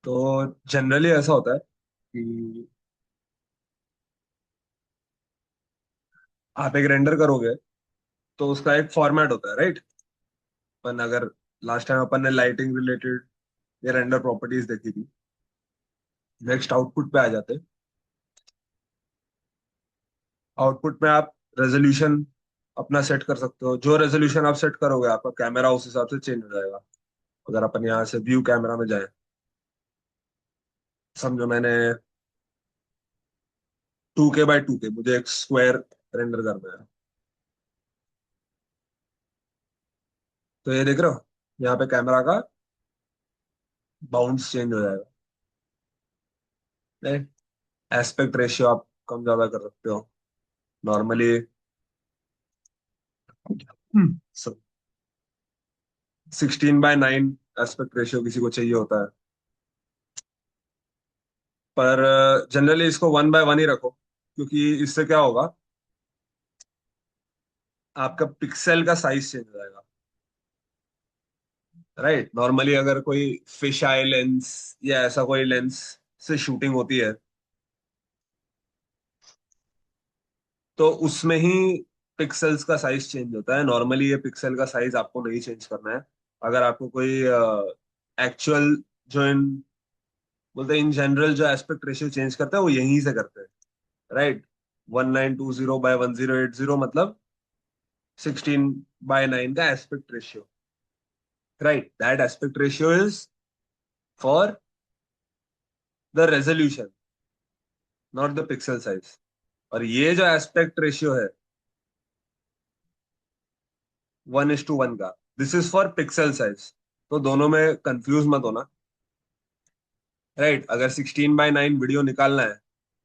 तो जनरली ऐसा होता है कि आप एक रेंडर करोगे तो उसका एक फॉर्मेट होता है, राइट? अपन अगर लास्ट टाइम अपन ने लाइटिंग रिलेटेड ये रेंडर प्रॉपर्टीज देखी थी। नेक्स्ट आउटपुट पे आ जाते हैं। आउटपुट में आप रेजोल्यूशन अपना सेट कर सकते हो। जो रेजोल्यूशन आप सेट करोगे आपका कैमरा उस हिसाब से चेंज हो जाएगा। अगर अपन यहाँ से व्यू कैमरा में जाए, समझो मैंने 2K by 2K मुझे एक स्क्वायर रेंडर करना है। तो ये देख रहे हो, यहाँ पे कैमरा का बाउंस चेंज हो जाएगा। एस्पेक्ट रेशियो आप कम ज्यादा कर सकते हो नॉर्मली। 16:9 एस्पेक्ट रेशियो किसी को चाहिए होता है। पर जनरली इसको 1:1 ही रखो, क्योंकि इससे क्या होगा, आपका पिक्सल का साइज चेंज हो जाएगा। राइट, नॉर्मली अगर कोई फिश आई लेंस या ऐसा कोई लेंस से शूटिंग होती है तो उसमें ही पिक्सल्स का साइज चेंज होता है। नॉर्मली ये पिक्सल का साइज आपको नहीं चेंज करना है। अगर आपको कोई एक्चुअल जो इन बोलते हैं इन जनरल जो एस्पेक्ट रेशियो चेंज करता है वो यहीं से करते हैं, राइट? 1920 by 1080 मतलब 16:9 का aspect ratio, right? That aspect ratio is for the resolution, not the pixel size. और ये जो एस्पेक्ट रेशियो है 1:1 का, this is for pixel size. तो दोनों में कंफ्यूज मत होना, राइट? अगर 16:9 वीडियो निकालना है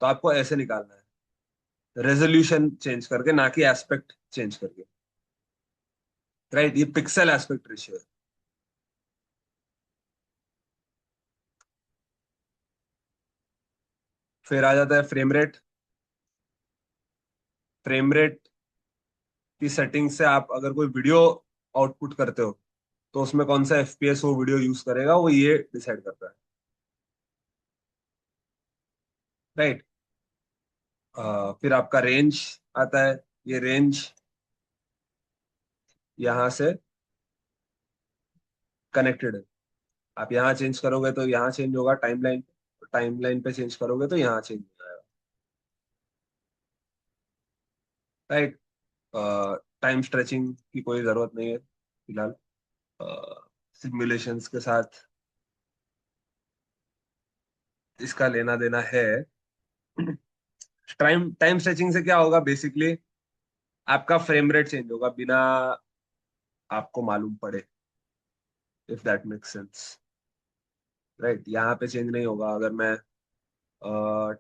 तो आपको ऐसे निकालना है, रेजोल्यूशन चेंज करके, ना कि एस्पेक्ट चेंज करके, राइट? ये पिक्सल एस्पेक्ट रेशियो है। फिर आ जाता है फ्रेम रेट। फ्रेम रेट की सेटिंग से आप अगर कोई वीडियो आउटपुट करते हो तो उसमें कौन सा एफपीएस वो वीडियो यूज करेगा, वो ये डिसाइड करता है, राइट? फिर आपका रेंज आता है। ये रेंज यहाँ से कनेक्टेड है। आप यहाँ चेंज करोगे तो यहाँ चेंज होगा टाइमलाइन। टाइमलाइन पे चेंज करोगे तो यहाँ चेंज हो जाएगा, राइट? टाइम स्ट्रेचिंग की कोई जरूरत नहीं है फिलहाल। सिमुलेशंस के साथ इसका लेना देना है। टाइम टाइम स्ट्रेचिंग से क्या होगा बेसिकली, आपका फ्रेम रेट चेंज होगा बिना आपको मालूम पड़े, if that makes sense, right? यहाँ पे चेंज नहीं होगा। अगर मैं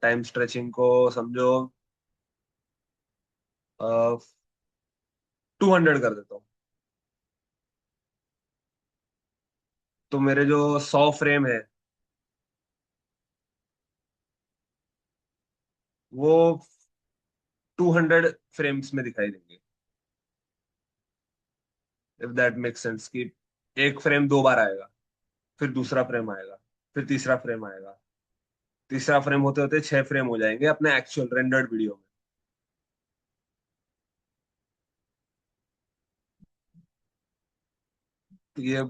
टाइम स्ट्रेचिंग को समझो 200 कर देता हूँ, तो मेरे जो 100 फ्रेम है वो 200 फ्रेम्स में दिखाई देंगे, इफ दैट मेक्स सेंस। कि एक फ्रेम दो बार आएगा, फिर दूसरा फ्रेम आएगा, फिर तीसरा फ्रेम आएगा। तीसरा फ्रेम होते होते 6 फ्रेम हो जाएंगे अपने एक्चुअल रेंडर्ड वीडियो में। तो ये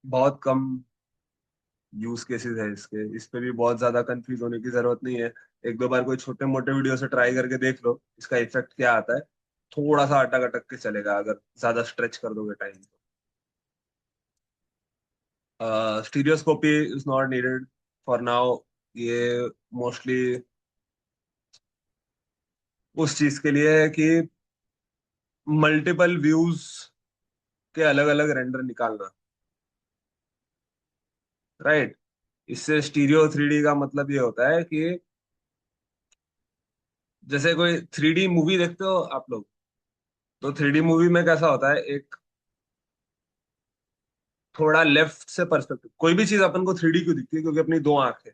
बहुत कम यूज केसेस है इसके। इस पे भी बहुत ज्यादा कंफ्यूज होने की जरूरत नहीं है। एक दो बार कोई छोटे मोटे वीडियो से ट्राई करके देख लो इसका इफेक्ट क्या आता है। थोड़ा सा अटक अटक के चलेगा अगर ज्यादा स्ट्रेच कर दोगे टाइम तो। Stereoscopy is not needed for now. ये मोस्टली उस चीज के लिए है कि मल्टीपल व्यूज के अलग अलग रेंडर निकालना, राइट? इससे स्टीरियो 3D का मतलब ये होता है कि जैसे कोई 3D मूवी देखते हो आप लोग, तो 3D मूवी में कैसा होता है, एक थोड़ा लेफ्ट से पर्सपेक्टिव। कोई भी चीज अपन को 3D क्यों दिखती है? क्योंकि अपनी दो आंख है,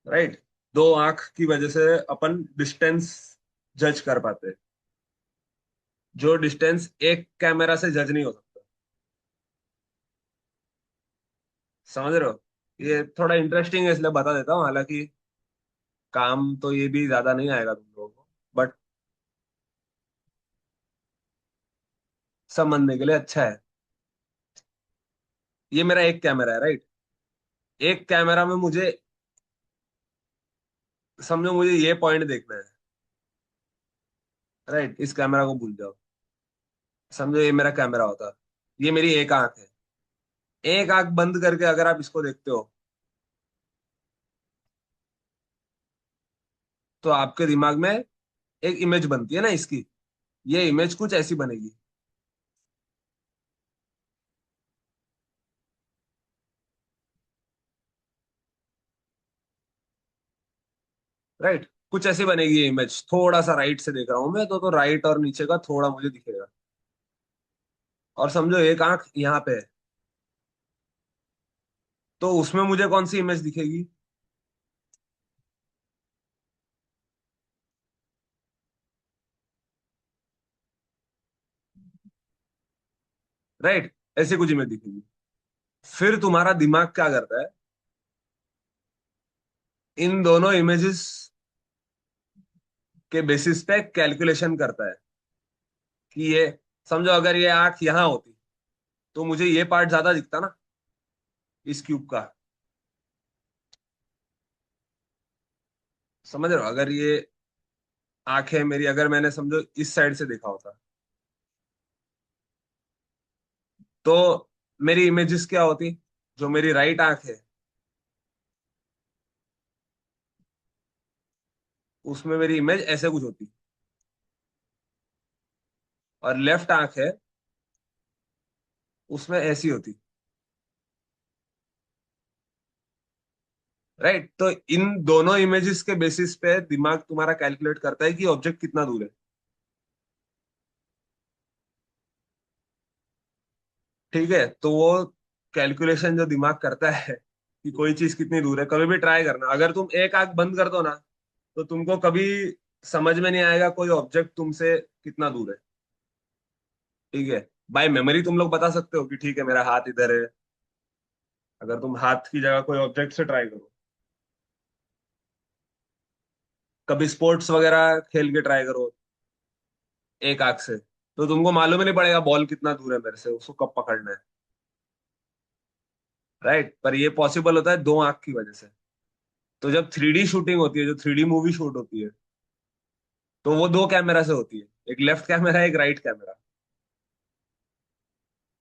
राइट? दो आंख की वजह से अपन डिस्टेंस जज कर पाते हैं, जो डिस्टेंस एक कैमरा से जज नहीं हो सकता। समझ रहे हो? ये थोड़ा इंटरेस्टिंग है इसलिए बता देता हूँ, हालांकि काम तो ये भी ज्यादा नहीं आएगा तुम लोगों को, बट समझने के लिए अच्छा है। ये मेरा एक कैमरा है, राइट? एक कैमरा में मुझे, समझो मुझे ये पॉइंट देखना है, राइट? इस कैमरा को भूल जाओ। समझो ये मेरा कैमरा होता, ये मेरी एक आंख है। एक आंख बंद करके अगर आप इसको देखते हो, तो आपके दिमाग में एक इमेज बनती है ना इसकी। ये इमेज कुछ ऐसी बनेगी, राइट? कुछ ऐसी बनेगी ये इमेज। थोड़ा सा राइट से देख रहा हूं मैं, तो राइट और नीचे का थोड़ा मुझे दिखेगा। और समझो एक आंख यहाँ पे है, तो उसमें मुझे कौन सी इमेज दिखेगी? राइट, ऐसी कुछ इमेज दिखेगी। फिर तुम्हारा दिमाग क्या करता है, इन दोनों इमेजेस के बेसिस पे कैलकुलेशन करता है कि ये, समझो अगर ये आंख यहाँ होती तो मुझे ये पार्ट ज्यादा दिखता ना, इस क्यूब का। समझ रहे हो? अगर ये आंखें मेरी, अगर मैंने समझो इस साइड से देखा होता, तो मेरी इमेजेस क्या होती? जो मेरी राइट आंख है, उसमें मेरी इमेज ऐसे कुछ होती, और लेफ्ट आंख है, उसमें ऐसी होती। राइट, तो इन दोनों इमेजेस के बेसिस पे दिमाग तुम्हारा कैलकुलेट करता है कि ऑब्जेक्ट कितना दूर है। ठीक है, तो वो कैलकुलेशन जो दिमाग करता है कि कोई चीज कितनी दूर है, कभी भी ट्राई करना। अगर तुम एक आंख बंद कर दो ना, तो तुमको कभी समझ में नहीं आएगा कोई ऑब्जेक्ट तुमसे कितना दूर है। ठीक है, बाय मेमोरी तुम लोग बता सकते हो कि ठीक है मेरा हाथ इधर है। अगर तुम हाथ की जगह कोई ऑब्जेक्ट से ट्राई करो, कभी स्पोर्ट्स वगैरह खेल के ट्राई करो एक आंख से, तो तुमको मालूम ही नहीं पड़ेगा बॉल कितना दूर है मेरे से, उसको कब पकड़ना है। राइट, पर ये पॉसिबल होता है दो आंख की वजह से। तो जब 3D शूटिंग होती है, जो 3D मूवी शूट होती है, तो वो दो कैमरा से होती है, एक लेफ्ट कैमरा, एक राइट कैमरा।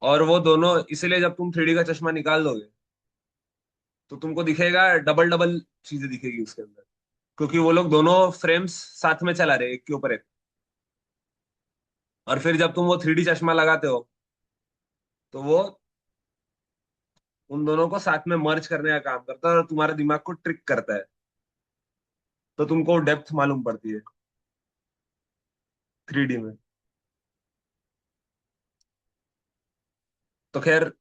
और वो दोनों इसीलिए जब तुम 3D का चश्मा निकाल दोगे, तो तुमको दिखेगा डबल डबल चीजें दिखेगी उसके अंदर, क्योंकि वो लोग दोनों फ्रेम्स साथ में चला रहे हैं, एक के ऊपर एक। और फिर जब तुम वो 3D चश्मा लगाते हो, तो वो उन दोनों को साथ में मर्ज करने का काम करता है और तुम्हारे दिमाग को ट्रिक करता है। तो तुमको डेप्थ मालूम पड़ती है 3D में। तो खैर,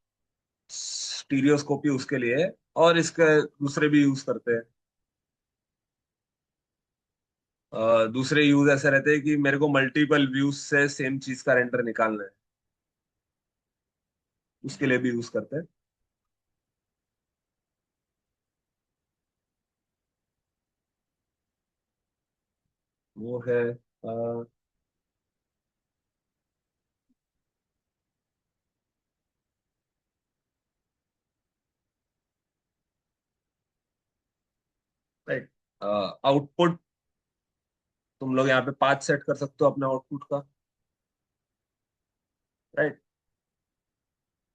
स्टीरियोस्कोपी उसके लिए है, और इसके दूसरे भी यूज करते हैं। दूसरे यूज ऐसे रहते हैं कि मेरे को मल्टीपल व्यूज से सेम चीज का रेंडर निकालना है, उसके लिए भी यूज करते हैं। वो है, राइट, आउटपुट। तुम लोग यहाँ पे पाथ सेट कर सकते हो अपने आउटपुट का, राइट?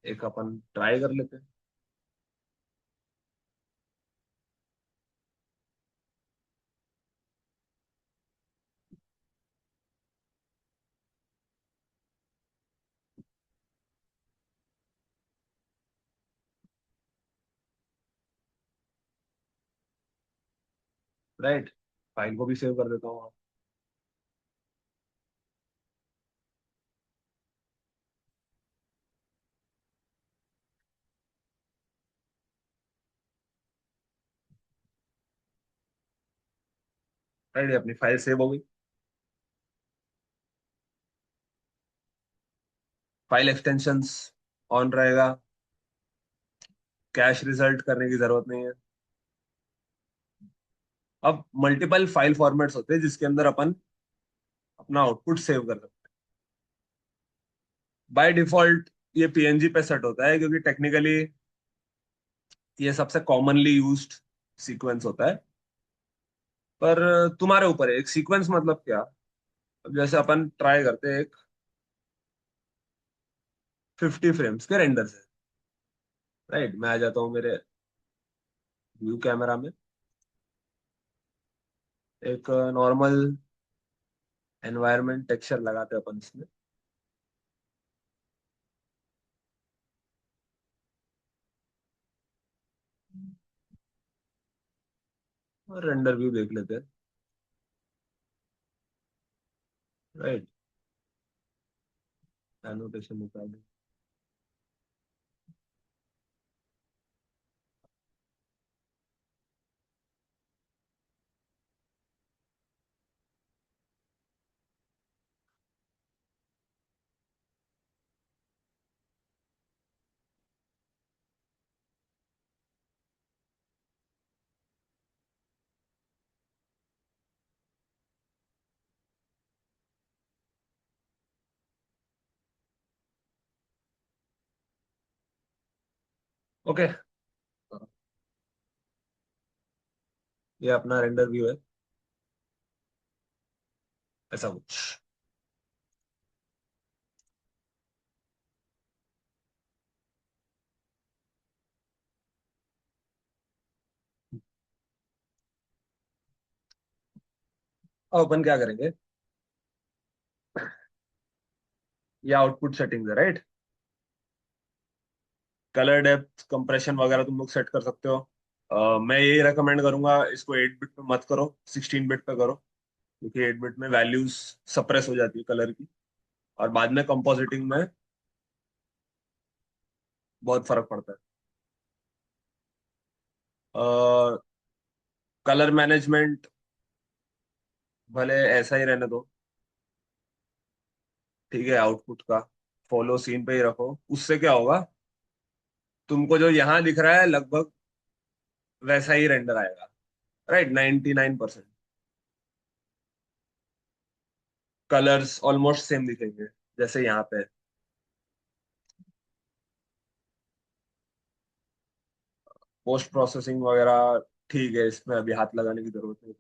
एक अपन ट्राई कर लेते हैं। राइट, फाइल को भी सेव कर देता हूँ। राइट, अपनी फाइल सेव हो गई। फाइल एक्सटेंशंस ऑन रहेगा। कैश रिजल्ट करने की जरूरत नहीं है। अब मल्टीपल फाइल फॉर्मेट्स होते हैं जिसके अंदर अपन अपना आउटपुट सेव कर सकते हैं। बाय डिफॉल्ट ये पीएनजी पे सेट होता है क्योंकि टेक्निकली ये सबसे कॉमनली यूज्ड सीक्वेंस होता है। पर तुम्हारे ऊपर है, एक सीक्वेंस मतलब क्या। अब जैसे अपन ट्राई करते हैं एक 50 फ्रेम्स के रेंडर से। राइट, मैं आ जाता हूँ मेरे व्यू कैमरा में। एक नॉर्मल एनवायरनमेंट टेक्सचर लगाते हैं अपन इसमें। और रेंडर व्यू देख लेते हैं। राइट, एनोटेशन निकाल दे। ओके, ये अपना रेंडर व्यू है, ऐसा कुछ। अब अपन क्या करेंगे, ये आउटपुट सेटिंग्स है। राइट, कलर डेप्थ कंप्रेशन वगैरह तुम लोग सेट कर सकते हो। मैं यही रेकमेंड करूंगा, इसको 8 बिट पे मत करो, 16 बिट पे करो। क्योंकि 8 बिट में वैल्यूज सप्रेस हो जाती है कलर की, और बाद में कंपोजिटिंग में बहुत फर्क पड़ता है। कलर मैनेजमेंट भले ऐसा ही रहने दो, ठीक है, आउटपुट का फॉलो सीन पे ही रखो। उससे क्या होगा, तुमको जो यहाँ दिख रहा है लगभग वैसा ही रेंडर आएगा। राइट, 99%। कलर्स ऑलमोस्ट सेम दिखेंगे जैसे यहाँ पे। पोस्ट प्रोसेसिंग वगैरह ठीक है, इसमें अभी हाथ लगाने की जरूरत नहीं।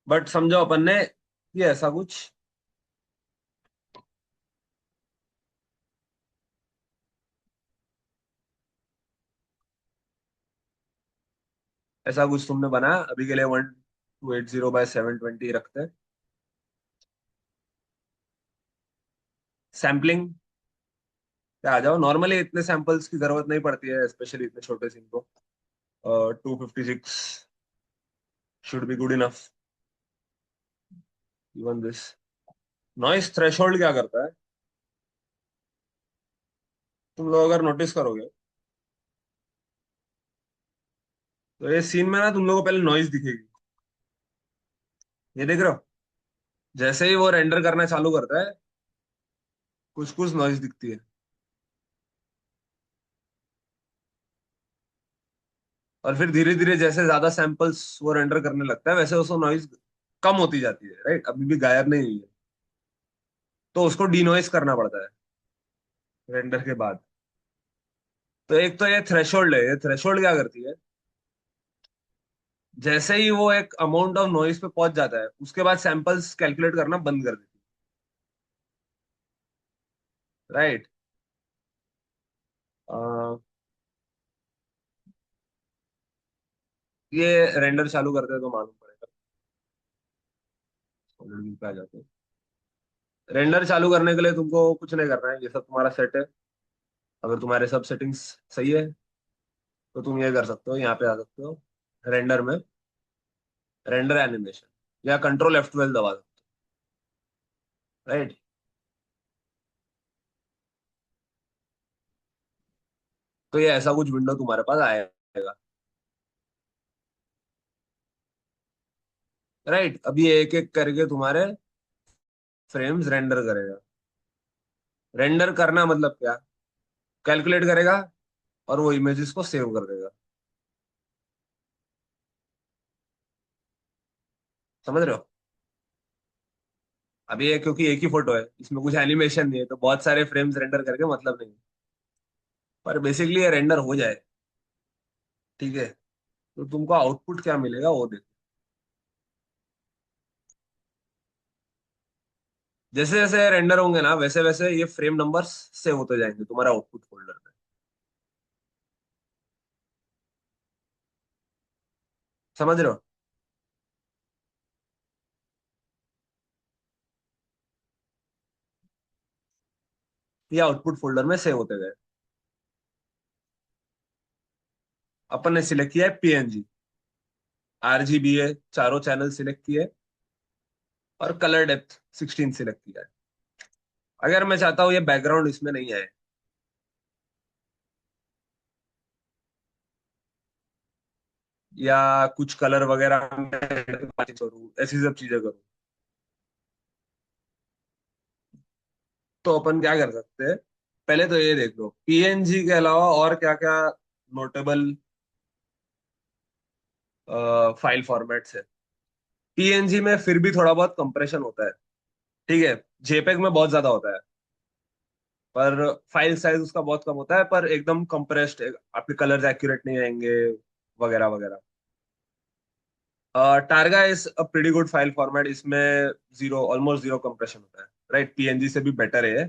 बट समझो अपन ने ये ऐसा कुछ, ऐसा कुछ तुमने बनाया अभी के लिए। 1280 बाय 720 रखते हैं। सैम्पलिंग पे आ जाओ। नॉर्मली इतने सैंपल्स की जरूरत नहीं पड़ती है, स्पेशली इतने छोटे सीन को। 256 should be good enough. Even this. Noise threshold क्या करता है, तुम लोग अगर नोटिस करोगे तो ये सीन में ना तुम लोगों को पहले नॉइस दिखेगी। ये देख रहे हो, जैसे ही वो रेंडर करना चालू करता है कुछ कुछ नॉइस दिखती है। और फिर धीरे धीरे जैसे ज्यादा सैंपल्स वो रेंडर करने लगता है वैसे उसको नॉइस कम होती जाती है। राइट, अभी भी गायब नहीं हुई है। तो उसको डीनॉइस करना पड़ता है रेंडर के बाद। तो एक तो ये थ्रेशोल्ड है, ये थ्रेशोल्ड क्या करती है, जैसे ही वो एक अमाउंट ऑफ नॉइस पे पहुंच जाता है उसके बाद सैंपल्स कैलकुलेट करना बंद कर देती है। राइट, ये रेंडर चालू करते हैं तो मालूम पड़ेगा। ऑलरेडी पे आ जाते हैं। रेंडर चालू करने के लिए तुमको कुछ नहीं करना है, ये सब तुम्हारा सेट है। अगर तुम्हारे सब सेटिंग्स सही है तो तुम ये कर सकते हो, यहाँ पे आ सकते हो रेंडर में, रेंडर एनिमेशन, या कंट्रोल F12 दबा सकते हो। राइट, तो ये ऐसा कुछ विंडो तुम्हारे पास आएगा। राइट, अभी एक एक करके तुम्हारे फ्रेम्स रेंडर करेगा। रेंडर करना मतलब क्या, कैलकुलेट करेगा और वो इमेजेस को सेव कर देगा। समझ रहे हो? अभी ये क्योंकि एक ही फोटो है, इसमें कुछ एनिमेशन नहीं है, तो बहुत सारे फ्रेम्स रेंडर करके मतलब नहीं। पर बेसिकली ये रेंडर हो जाए, ठीक है, तो तुमको आउटपुट क्या मिलेगा वो देखो। जैसे जैसे रेंडर होंगे ना, वैसे वैसे ये फ्रेम नंबर्स सेव होते जाएंगे तुम्हारे आउटपुट फोल्डर में। समझ रहे हो? ये आउटपुट फोल्डर में सेव होते गए। अपन ने सिलेक्ट किया है पीएनजी, आरजीबी है, चारों चैनल सिलेक्ट किए, और कलर डेप्थ 16 सिलेक्ट किया है। अगर मैं चाहता हूँ ये बैकग्राउंड इसमें नहीं आए, या कुछ कलर वगैरह में करूँ, ऐसी सब चीजें करूँ, तो अपन क्या कर सकते हैं। पहले तो ये देख लो पीएनजी के अलावा और क्या क्या नोटेबल फाइल फॉर्मेट्स है। पीएनजी में फिर भी थोड़ा बहुत कंप्रेशन होता है, ठीक है। जेपेग में बहुत ज्यादा होता है, पर फाइल साइज उसका बहुत कम होता है, पर एकदम कंप्रेस्ड, आपके कलर्स एक्यूरेट नहीं आएंगे, वगैरह वगैरह। Targa is a pretty good file format, इसमें जीरो, ऑलमोस्ट जीरो कंप्रेशन होता है, राइट। पीएनजी से भी बेटर है।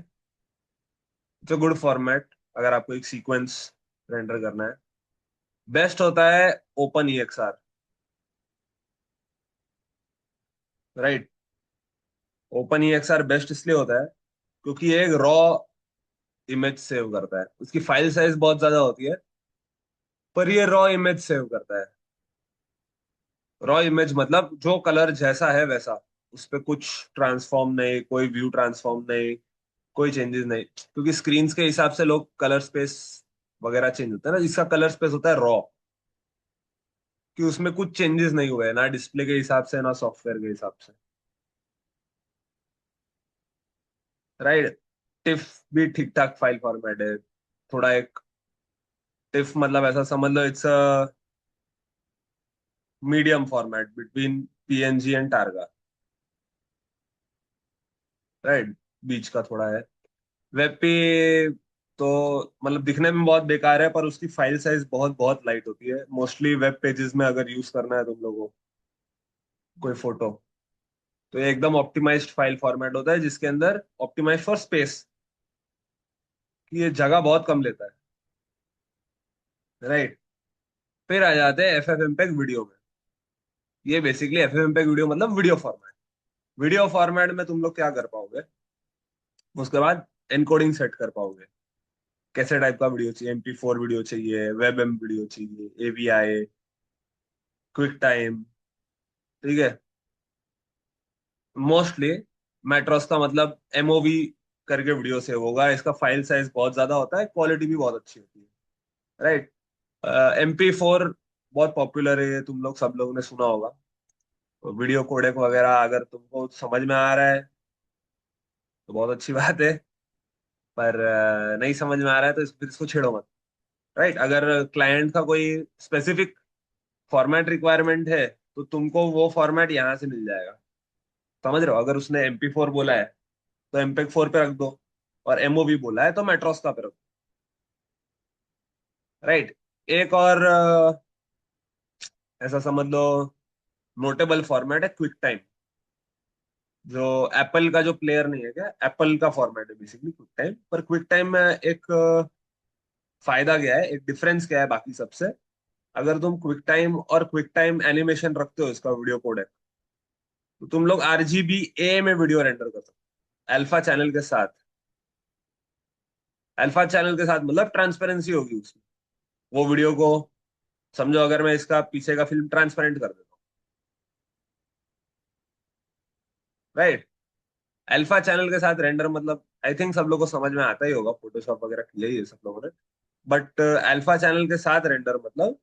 इट्स अ गुड फॉर्मेट अगर आपको एक सीक्वेंस रेंडर करना है। बेस्ट होता है open E X R, right. Open E X R best इसलिए होता है क्योंकि ये एक रॉ इमेज सेव करता है, उसकी फाइल साइज बहुत ज्यादा होती है, पर ये रॉ इमेज सेव करता है। रॉ इमेज मतलब जो कलर जैसा है वैसा, उस पे कुछ ट्रांसफॉर्म नहीं, कोई व्यू ट्रांसफॉर्म नहीं, कोई चेंजेस नहीं, क्योंकि स्क्रीन्स के हिसाब से लोग कलर स्पेस वगैरह चेंज होता है ना, इसका कलर स्पेस होता है रॉ, कि उसमें कुछ चेंजेस नहीं हुए ना डिस्प्ले के हिसाब से ना सॉफ्टवेयर के हिसाब से, राइट। टिफ भी ठीक ठाक फाइल फॉर्मेट है। थोड़ा एक टिफ मतलब ऐसा समझ लो, it's a medium format between PNG and Targa, right. बीच का थोड़ा है। वेब पे तो मतलब दिखने में बहुत बेकार है, पर उसकी फाइल साइज बहुत बहुत लाइट होती है। मोस्टली वेब पेजेस में अगर यूज करना है तुम लोगों को कोई फोटो, तो ये एकदम ऑप्टिमाइज्ड फाइल फॉर्मेट होता है, जिसके अंदर ऑप्टिमाइज फॉर स्पेस, कि ये जगह बहुत कम लेता है, राइट। फिर आ जाते हैं एफ एफ एम्पेग वीडियो में। ये बेसिकली एफ एफ एम्पेग वीडियो मतलब वीडियो फॉर्मेट। वीडियो फॉर्मेट में तुम लोग क्या कर पाओगे, उसके बाद एनकोडिंग सेट कर पाओगे। कैसे टाइप का वीडियो चाहिए, MP4 वीडियो चाहिए, वेब एम वीडियो चाहिए, AVI, क्विक टाइम, ठीक है। मोस्टली मेट्रोस का मतलब MOV करके वीडियो सेव होगा, इसका फाइल साइज बहुत ज्यादा होता है, क्वालिटी भी बहुत अच्छी होती है, राइट। MP4 बहुत पॉपुलर है, ये तुम लोग सब लोगों ने सुना होगा। तो वीडियो कोडेक वगैरह अगर तुमको समझ में आ रहा है तो बहुत अच्छी बात है, पर नहीं समझ में आ रहा है तो फिर इसको छेड़ो मत, राइट। अगर क्लाइंट का कोई स्पेसिफिक फॉर्मेट रिक्वायरमेंट है, तो तुमको वो फॉर्मेट यहाँ से मिल जाएगा। समझ रहे हो? अगर उसने MP4 बोला है तो MP4 पे रख दो, और MOV बोला है तो मेट्रोस का पे रख दो, राइट। एक और ऐसा समझ लो नोटेबल फॉर्मेट है क्विक टाइम, जो एप्पल का जो प्लेयर नहीं है क्या, एप्पल का फॉर्मेट है बेसिकली क्विक टाइम। पर क्विक टाइम में एक फायदा क्या है, एक डिफरेंस क्या है बाकी सबसे। अगर तुम क्विक टाइम और क्विक टाइम एनिमेशन रखते हो इसका वीडियो कोडेक, तो तुम लोग RGBA में वीडियो रेंडर कर सकते हो, अल्फा चैनल के साथ। अल्फा चैनल के साथ मतलब ट्रांसपेरेंसी होगी उसमें, वो वीडियो को समझो, अगर मैं इसका पीछे का फिल्म ट्रांसपेरेंट कर देता हूँ, राइट। अल्फा चैनल के साथ रेंडर मतलब आई थिंक सब लोग को समझ में आता ही होगा, फोटोशॉप वगैरह किया ही है सब लोगों ने। बट अल्फा चैनल के साथ रेंडर मतलब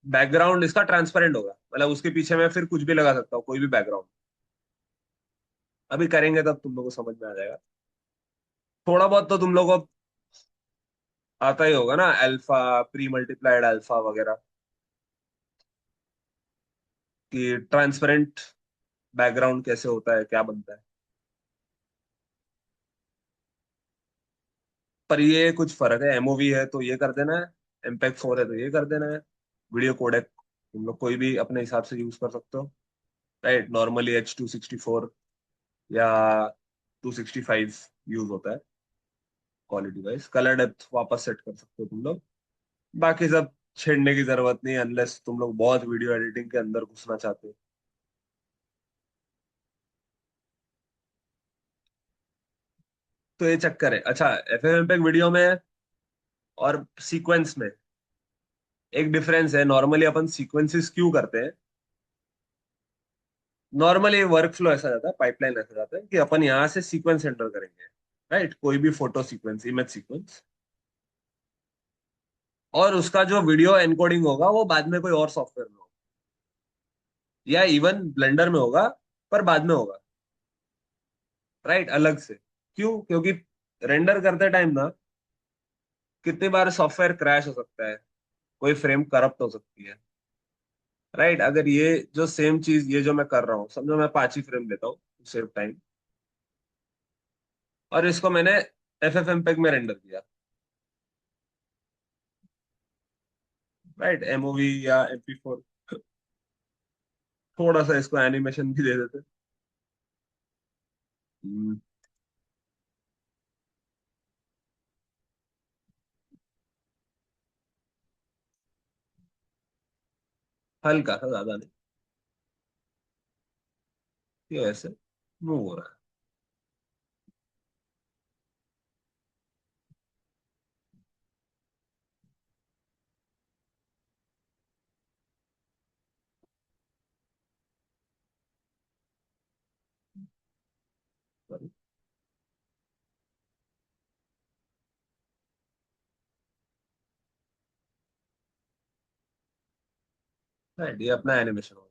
बैकग्राउंड इसका ट्रांसपेरेंट होगा, मतलब उसके पीछे मैं फिर कुछ भी लगा सकता हूँ, कोई भी बैकग्राउंड। अभी करेंगे तब तुम लोग को समझ में आ जाएगा। थोड़ा बहुत तो तुम लोग को आता ही होगा ना, अल्फा, प्री मल्टीप्लाइड अल्फा वगैरह, कि ट्रांसपेरेंट बैकग्राउंड कैसे होता है, क्या बनता है। पर ये कुछ फर्क है, एमओवी है तो ये कर देना है, एमपेग 4 है तो ये कर देना है। वीडियो कोडेक तुम लोग कोई भी अपने हिसाब से यूज कर सकते हो। राइट, नॉर्मली H264 या 265 यूज होता है क्वालिटी वाइज। कलर डेप्थ वापस सेट कर सकते हो तुम लोग। बाकी सब छेड़ने की जरूरत नहीं, अनलेस तुम लोग बहुत वीडियो एडिटिंग के अंदर घुसना चाहते हो। तो ये चक्कर है। अच्छा, एफएफएमपीग वीडियो में और सीक्वेंस में एक डिफरेंस है। नॉर्मली अपन सीक्वेंसेस क्यों करते हैं? नॉर्मली वर्क फ्लो ऐसा जाता है, पाइपलाइन ऐसा जाता है कि अपन यहाँ से सीक्वेंस एंटर करेंगे, राइट, कोई भी फोटो सीक्वेंस, इमेज सीक्वेंस, और उसका जो वीडियो एनकोडिंग होगा वो बाद में कोई और सॉफ्टवेयर में होगा, या इवन ब्लेंडर में होगा, पर बाद में होगा, राइट, अलग से। क्यों? क्योंकि रेंडर करते टाइम ना कितनी बार सॉफ्टवेयर क्रैश हो सकता है, कोई फ्रेम करप्ट हो सकती है, राइट। अगर ये जो सेम चीज ये जो मैं कर रहा हूँ, समझो मैं 5 ही फ्रेम लेता हूँ सेव टाइम, और इसको मैंने एफ एफ एम्पेग में रेंडर किया, राइट, एमओवी या MP4, थोड़ा सा इसको एनिमेशन भी दे देते। हम्म, हल्का सा, ज्यादा नहीं, ये ऐसे मूव हो रहा है, राइट, ये अपना एनिमेशन होगा।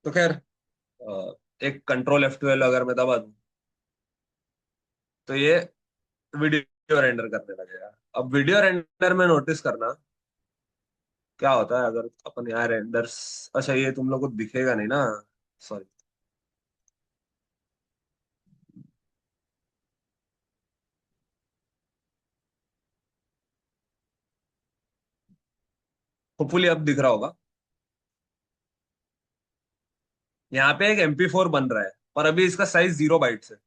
तो खैर, एक कंट्रोल F12 अगर मैं दबा दूं तो ये वीडियो रेंडर करने लगेगा। अब वीडियो रेंडर में नोटिस करना क्या होता है, अगर अपन यहाँ रेंडर्स, अच्छा ये तुम लोग को दिखेगा नहीं ना, सॉरी। होपफुली अब दिख रहा होगा। यहाँ पे एक MP4 बन रहा है, और अभी इसका साइज 0 बाइट्स है।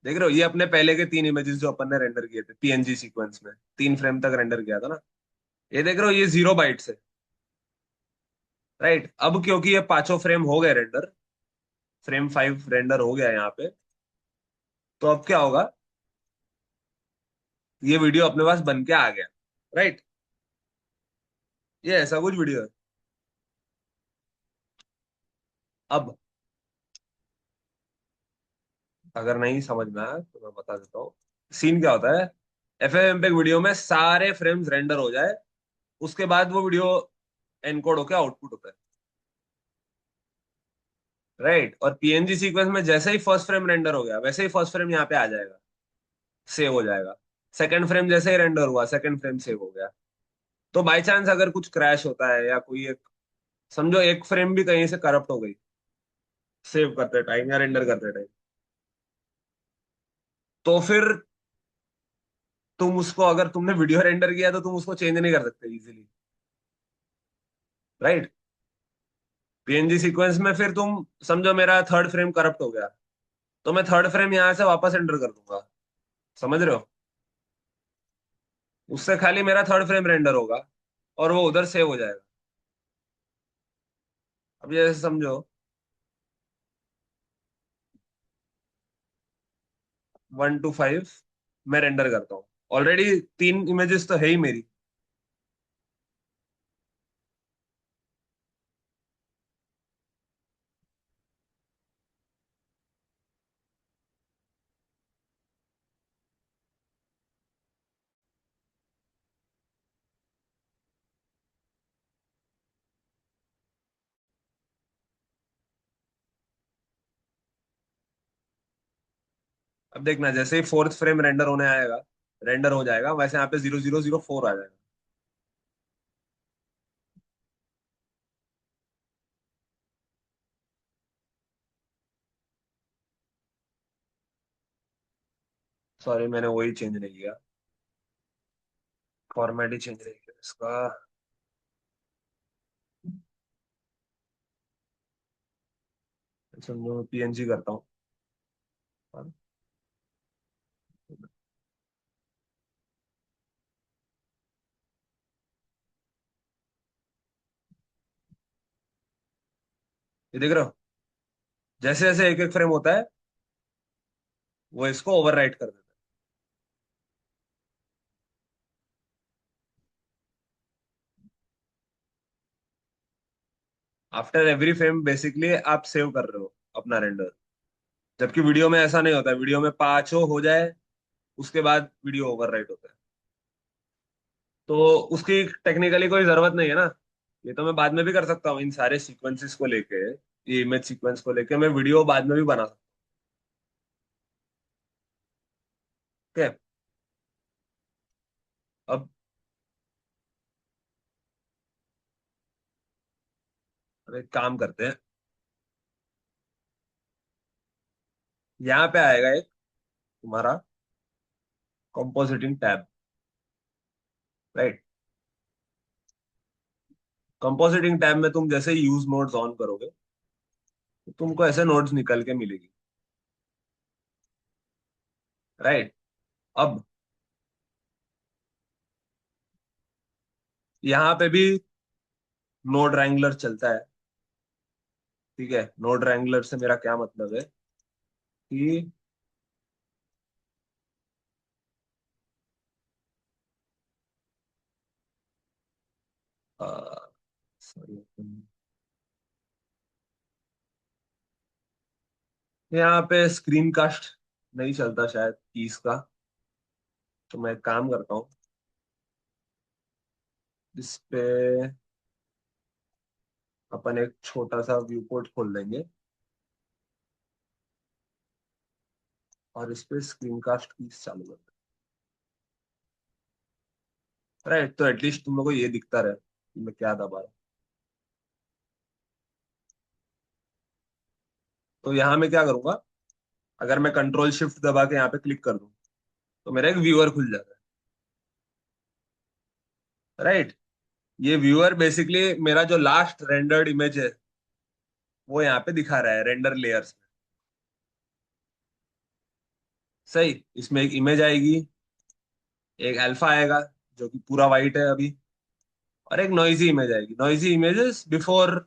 देख रहे हो, ये अपने पहले के 3 इमेजेस जो अपन ने रेंडर किए थे PNG सीक्वेंस में, 3 फ्रेम तक रेंडर किया था ना, ये देख रहे हो, ये 0 बाइट्स है, राइट। अब क्योंकि ये 5 फ्रेम हो गए रेंडर, फ्रेम 5 रेंडर हो गया यहाँ पे, तो अब क्या होगा, ये वीडियो अपने पास बन के आ गया, राइट। ये ऐसा कुछ वीडियो है। अब अगर नहीं समझ में आया तो मैं बता देता हूँ। सीन क्या होता है, एफएफएमपीग वीडियो में सारे फ्रेम्स रेंडर हो जाए, उसके बाद वो वीडियो एनकोड होकर आउटपुट होता है, राइट। और PNG सीक्वेंस में जैसे ही फर्स्ट फ्रेम रेंडर हो गया, वैसे ही फर्स्ट फ्रेम यहाँ पे आ जाएगा, सेव हो जाएगा। सेकंड फ्रेम जैसे ही रेंडर हुआ, सेकंड फ्रेम सेव हो गया। तो बाई चांस अगर कुछ क्रैश होता है, या कोई एक, समझो एक फ्रेम भी कहीं से करप्ट हो गई सेव करते टाइम या रेंडर करते टाइम, तो फिर तुम उसको, अगर तुमने वीडियो रेंडर किया तो तुम उसको चेंज नहीं कर सकते इजीली, राइट। PNG सीक्वेंस में फिर तुम समझो मेरा थर्ड फ्रेम करप्ट हो गया, तो मैं थर्ड फ्रेम यहां से वापस एंटर कर दूंगा, समझ रहे हो? उससे खाली मेरा थर्ड फ्रेम रेंडर होगा, और वो उधर सेव हो जाएगा। अब ये समझो, 1 to 5 मैं रेंडर करता हूँ, ऑलरेडी 3 इमेजेस तो है ही मेरी। अब देखना, जैसे ही फोर्थ फ्रेम रेंडर होने आएगा, रेंडर हो जाएगा, वैसे यहाँ पे 0004 आ जाएगा। सॉरी, मैंने वही चेंज नहीं किया, फॉर्मेट ही चेंज नहीं किया इसका। समझो पीएनजी करता हूँ। ये देख रहे हो, जैसे जैसे एक एक फ्रेम होता है वो इसको ओवरराइट कर देता है। आफ्टर एवरी फ्रेम बेसिकली आप सेव कर रहे हो अपना रेंडर, जबकि वीडियो में ऐसा नहीं होता है। वीडियो में पांचों हो जाए उसके बाद वीडियो ओवरराइट होता है। तो उसकी टेक्निकली कोई जरूरत नहीं है ना। ये तो मैं बाद में भी कर सकता हूँ, इन सारे सीक्वेंसेस को लेके, ये इमेज सीक्वेंस को लेके मैं वीडियो बाद में भी बना सकता हूँ। ठीक है। अब अब एक काम करते हैं, यहाँ पे आएगा एक तुम्हारा compositing tab. Right. Compositing tab में तुम जैसे यूज नोड्स ऑन करोगे तो तुमको ऐसे नोड्स निकल के मिलेगी। राइट। अब यहाँ पे भी नोड रैंगलर चलता है। ठीक है, नोड रैंगलर से मेरा क्या मतलब है कि sorry, यहाँ पे स्क्रीन कास्ट नहीं चलता शायद कीज का। तो मैं एक काम करता हूँ, इस पे अपन एक छोटा सा व्यू पोर्ट खोल लेंगे और इस पे स्क्रीन कास्ट कीज चालू कर दें। राइट, तो एटलीस्ट तुम लोग को ये दिखता रहे कि मैं क्या दबा रहा हूँ। तो यहाँ मैं क्या करूंगा, अगर मैं कंट्रोल शिफ्ट दबा के यहाँ पे क्लिक कर दूं तो मेरा एक व्यूअर खुल जाता है। राइट। ये व्यूअर बेसिकली मेरा जो लास्ट रेंडर्ड इमेज है वो यहाँ पे दिखा रहा है रेंडर लेयर्स में। सही, इसमें एक इमेज आएगी, एक अल्फा आएगा जो कि पूरा वाइट है अभी, और एक नॉइजी इमेज आएगी। नॉइजी इमेजेस बिफोर,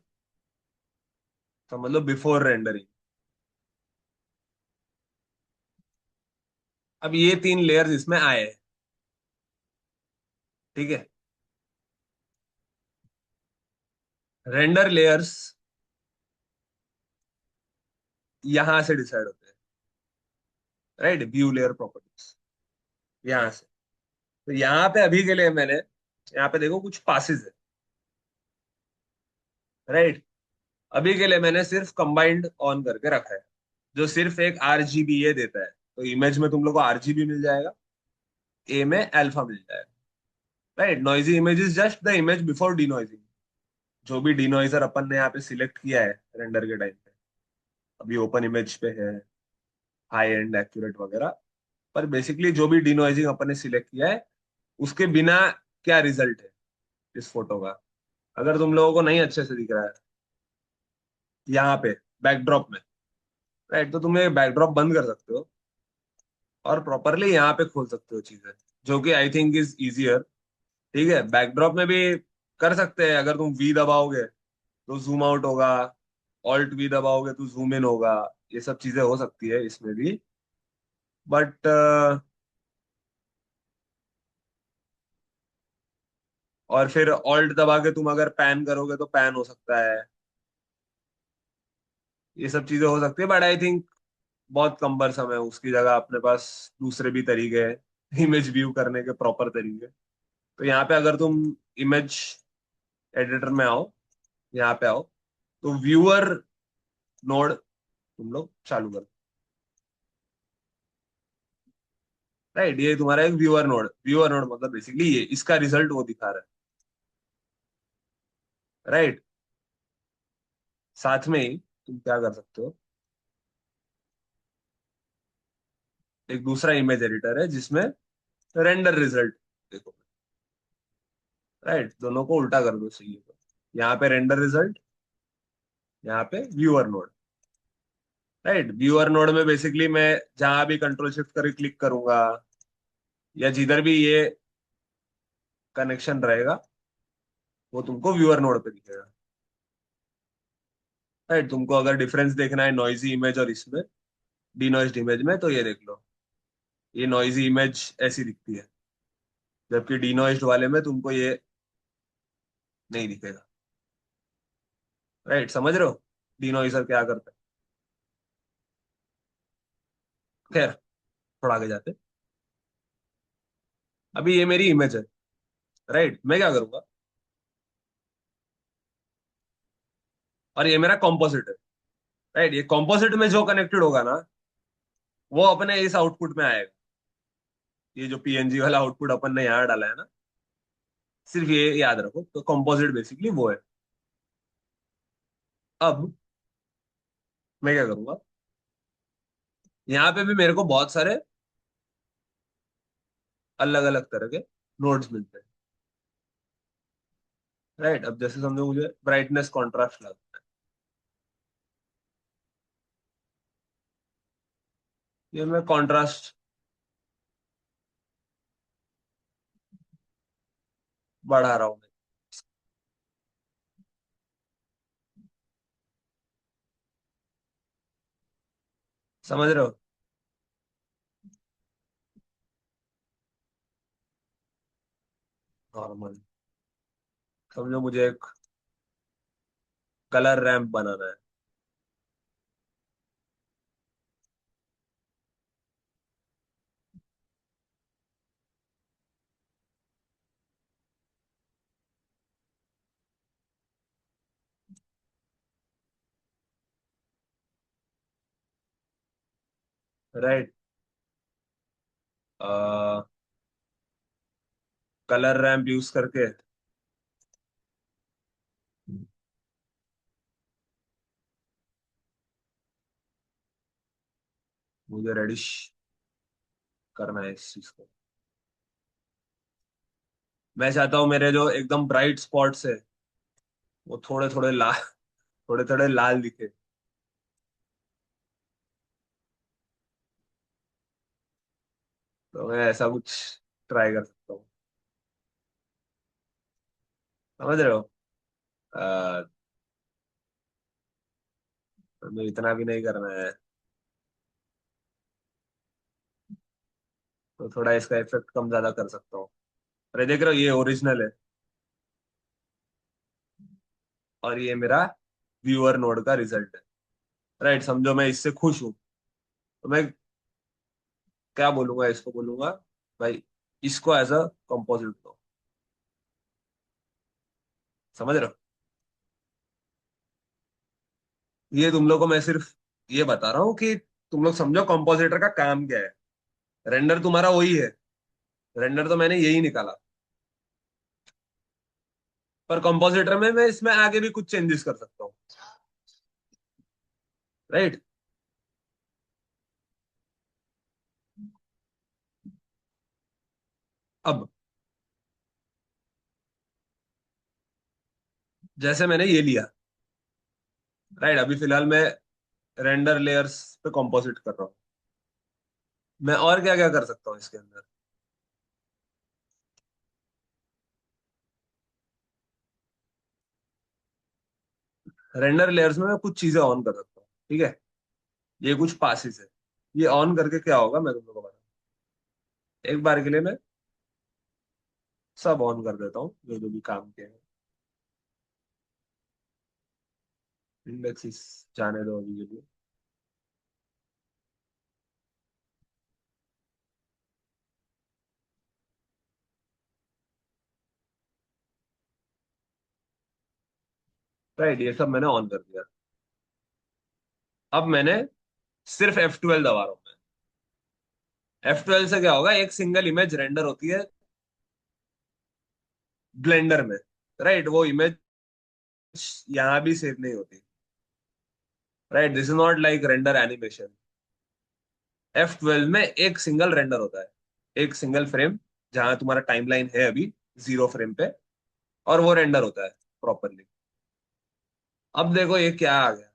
समझ लो बिफोर रेंडरिंग। अब ये तीन लेयर्स इसमें आए हैं। ठीक है। रेंडर लेयर्स यहां से डिसाइड होते हैं। राइट, व्यू लेयर प्रॉपर्टीज यहां से। तो यहाँ पे अभी के लिए मैंने, यहाँ पे देखो कुछ पासेस है। राइट। अभी के लिए मैंने सिर्फ कंबाइंड ऑन करके रखा है, जो सिर्फ एक आरजीबी देता है। तो इमेज में तुम लोग को आरजीबी मिल जाएगा, ए में अल्फा मिल जाएगा। Right. Noisy image is just the image before denoising. जो भी डिनॉइजर अपन ने यहाँ पे सिलेक्ट किया है रेंडर के टाइम पे, अभी ओपन इमेज पे है, हाई एंड एक्यूरेट वगैरह, पर बेसिकली जो भी डिनॉइजिंग अपन ने सिलेक्ट किया है उसके बिना क्या रिजल्ट है इस फोटो का। अगर तुम लोगों को नहीं अच्छे से दिख रहा है यहाँ पे बैकड्रॉप में, राइट, तो तुम ये बैकड्रॉप बंद कर सकते हो और प्रॉपरली यहाँ पे खोल सकते हो चीजें, जो कि आई थिंक इज इजियर। ठीक है, बैकड्रॉप में भी कर सकते हैं। अगर तुम वी दबाओगे तो जूम आउट होगा, ऑल्ट वी दबाओगे तो जूम इन होगा, ये सब चीजें हो सकती है इसमें भी। बट और फिर ऑल्ट दबा के तुम अगर पैन करोगे तो पैन हो सकता है, ये सब चीजें हो सकती है। बट आई थिंक बहुत कम्बरसम है, उसकी जगह अपने पास दूसरे भी तरीके हैं इमेज व्यू करने के, प्रॉपर तरीके। तो यहाँ पे अगर तुम इमेज एडिटर में आओ, यहाँ पे आओ, तो व्यूअर नोड तुम लोग चालू करो। राइट, ये तुम्हारा एक व्यूअर नोड मतलब बेसिकली ये इसका रिजल्ट वो दिखा रहा है। राइट, साथ में ही तुम क्या कर सकते हो, एक दूसरा इमेज एडिटर है जिसमें रेंडर रिजल्ट देखो। राइट, दोनों को उल्टा कर दो चाहिए तो, यहाँ पे रेंडर रिजल्ट, यहाँ पे viewer node. Right, viewer node में बेसिकली मैं जहां भी कंट्रोल शिफ्ट करके क्लिक करूंगा या जिधर भी ये कनेक्शन रहेगा वो तुमको व्यूअर नोड पे दिखेगा। राइट, तुमको अगर डिफरेंस देखना है नॉइजी इमेज और इसमें डीनॉइज्ड इमेज में, तो ये देख लो, ये नॉइजी इमेज ऐसी दिखती है, जबकि डीनॉइज्ड वाले में तुमको ये नहीं दिखेगा। राइट, समझ रहे हो डीनॉइजर क्या करता है? खैर, थोड़ा आगे जाते हैं। अभी ये मेरी इमेज है। राइट, मैं क्या करूंगा, और ये मेरा कॉम्पोजिट है। राइट, ये कॉम्पोजिट में जो कनेक्टेड होगा ना वो अपने इस आउटपुट में आएगा। ये जो पीएनजी वाला आउटपुट अपन ने यहाँ डाला है ना, सिर्फ ये याद रखो, तो कॉम्पोजिट बेसिकली वो है। अब मैं क्या करूंगा, यहाँ पे भी मेरे को बहुत सारे अलग अलग तरह के नोड्स मिलते हैं। राइट, अब जैसे समझो मुझे ब्राइटनेस कॉन्ट्रास्ट लगता है, ये मैं कॉन्ट्रास्ट बढ़ा रहा हूँ। समझ रहे हो? नॉर्मल, समझो मुझे एक कलर रैंप बनाना है। राइट, कलर रैंप यूज करके मुझे रेडिश करना है इस चीज को। मैं चाहता हूँ मेरे जो एकदम ब्राइट स्पॉट्स है वो थोड़े थोड़े लाल, थोड़े थोड़े लाल दिखे। तो मैं ऐसा कुछ ट्राई कर सकता हूँ। समझ रहे हो? अह, हमें इतना भी नहीं करना है, तो थोड़ा इसका इफेक्ट कम ज्यादा कर सकता हूँ। अरे देख रहे हो, ये ओरिजिनल है और ये मेरा व्यूअर नोड का रिजल्ट है। राइट, समझो मैं इससे खुश हूँ, तो मैं क्या बोलूंगा, इसको बोलूंगा भाई इसको एज अ कंपोजिट दो। समझ रहे हो? ये तुम लोग को मैं सिर्फ ये बता रहा हूँ कि तुम लोग समझो कंपोजिटर का काम क्या है। रेंडर तुम्हारा वही है, रेंडर तो मैंने यही निकाला, पर कंपोजिटर में मैं इसमें आगे भी कुछ चेंजेस कर सकता हूँ। राइट, अब जैसे मैंने ये लिया, राइट, अभी फिलहाल मैं रेंडर लेयर्स पे कंपोजिट कर रहा हूँ। मैं और क्या क्या कर सकता हूँ इसके अंदर, रेंडर लेयर्स में मैं कुछ चीजें ऑन कर सकता हूँ। ठीक है, ये कुछ पासिस है, ये ऑन करके क्या होगा मैं तुम लोगों को बताऊँ। एक बार के लिए मैं सब ऑन कर देता हूँ जो जो भी काम के हैं। इंडेक्स जाने दो अभी के लिए। राइट, ये सब मैंने ऑन कर दिया। अब मैंने सिर्फ F12 दबा रहा हूँ मैं, F12 से क्या होगा, एक सिंगल इमेज रेंडर होती है ब्लेंडर में, राइट। वो इमेज यहाँ भी सेव नहीं होती, right. This is not like render animation. F12 में एक सिंगल रेंडर होता है, एक सिंगल फ्रेम, जहां तुम्हारा टाइमलाइन है अभी 0 फ्रेम पे, और वो रेंडर होता है प्रॉपरली। अब देखो ये क्या आ गया,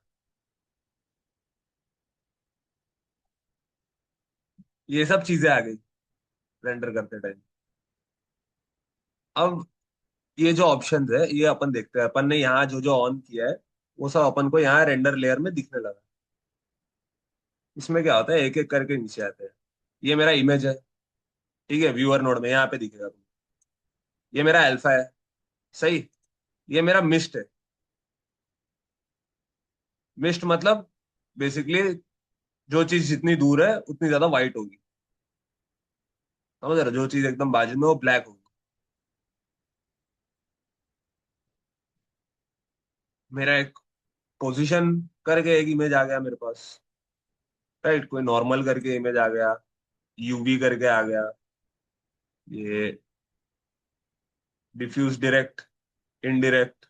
ये सब चीजें आ गई रेंडर करते टाइम। अब ये जो ऑप्शन है ये अपन देखते हैं, अपन ने यहाँ जो जो ऑन किया है वो सब अपन को यहाँ रेंडर लेयर में दिखने लगा। इसमें क्या होता है, एक एक करके नीचे आते हैं। ये मेरा इमेज है, ठीक है, व्यूअर नोड में यहाँ पे दिखेगा तुमको। ये मेरा अल्फा है, सही। ये मेरा मिस्ट है। मिस्ट मतलब बेसिकली जो चीज जितनी दूर है उतनी ज्यादा वाइट होगी, समझ रहे हो? जो चीज एकदम बाजू में वो ब्लैक होगी। मेरा एक पोजीशन करके एक इमेज आ गया मेरे पास, राइट। कोई नॉर्मल करके इमेज आ गया, यूवी करके आ गया, ये diffuse direct, indirect,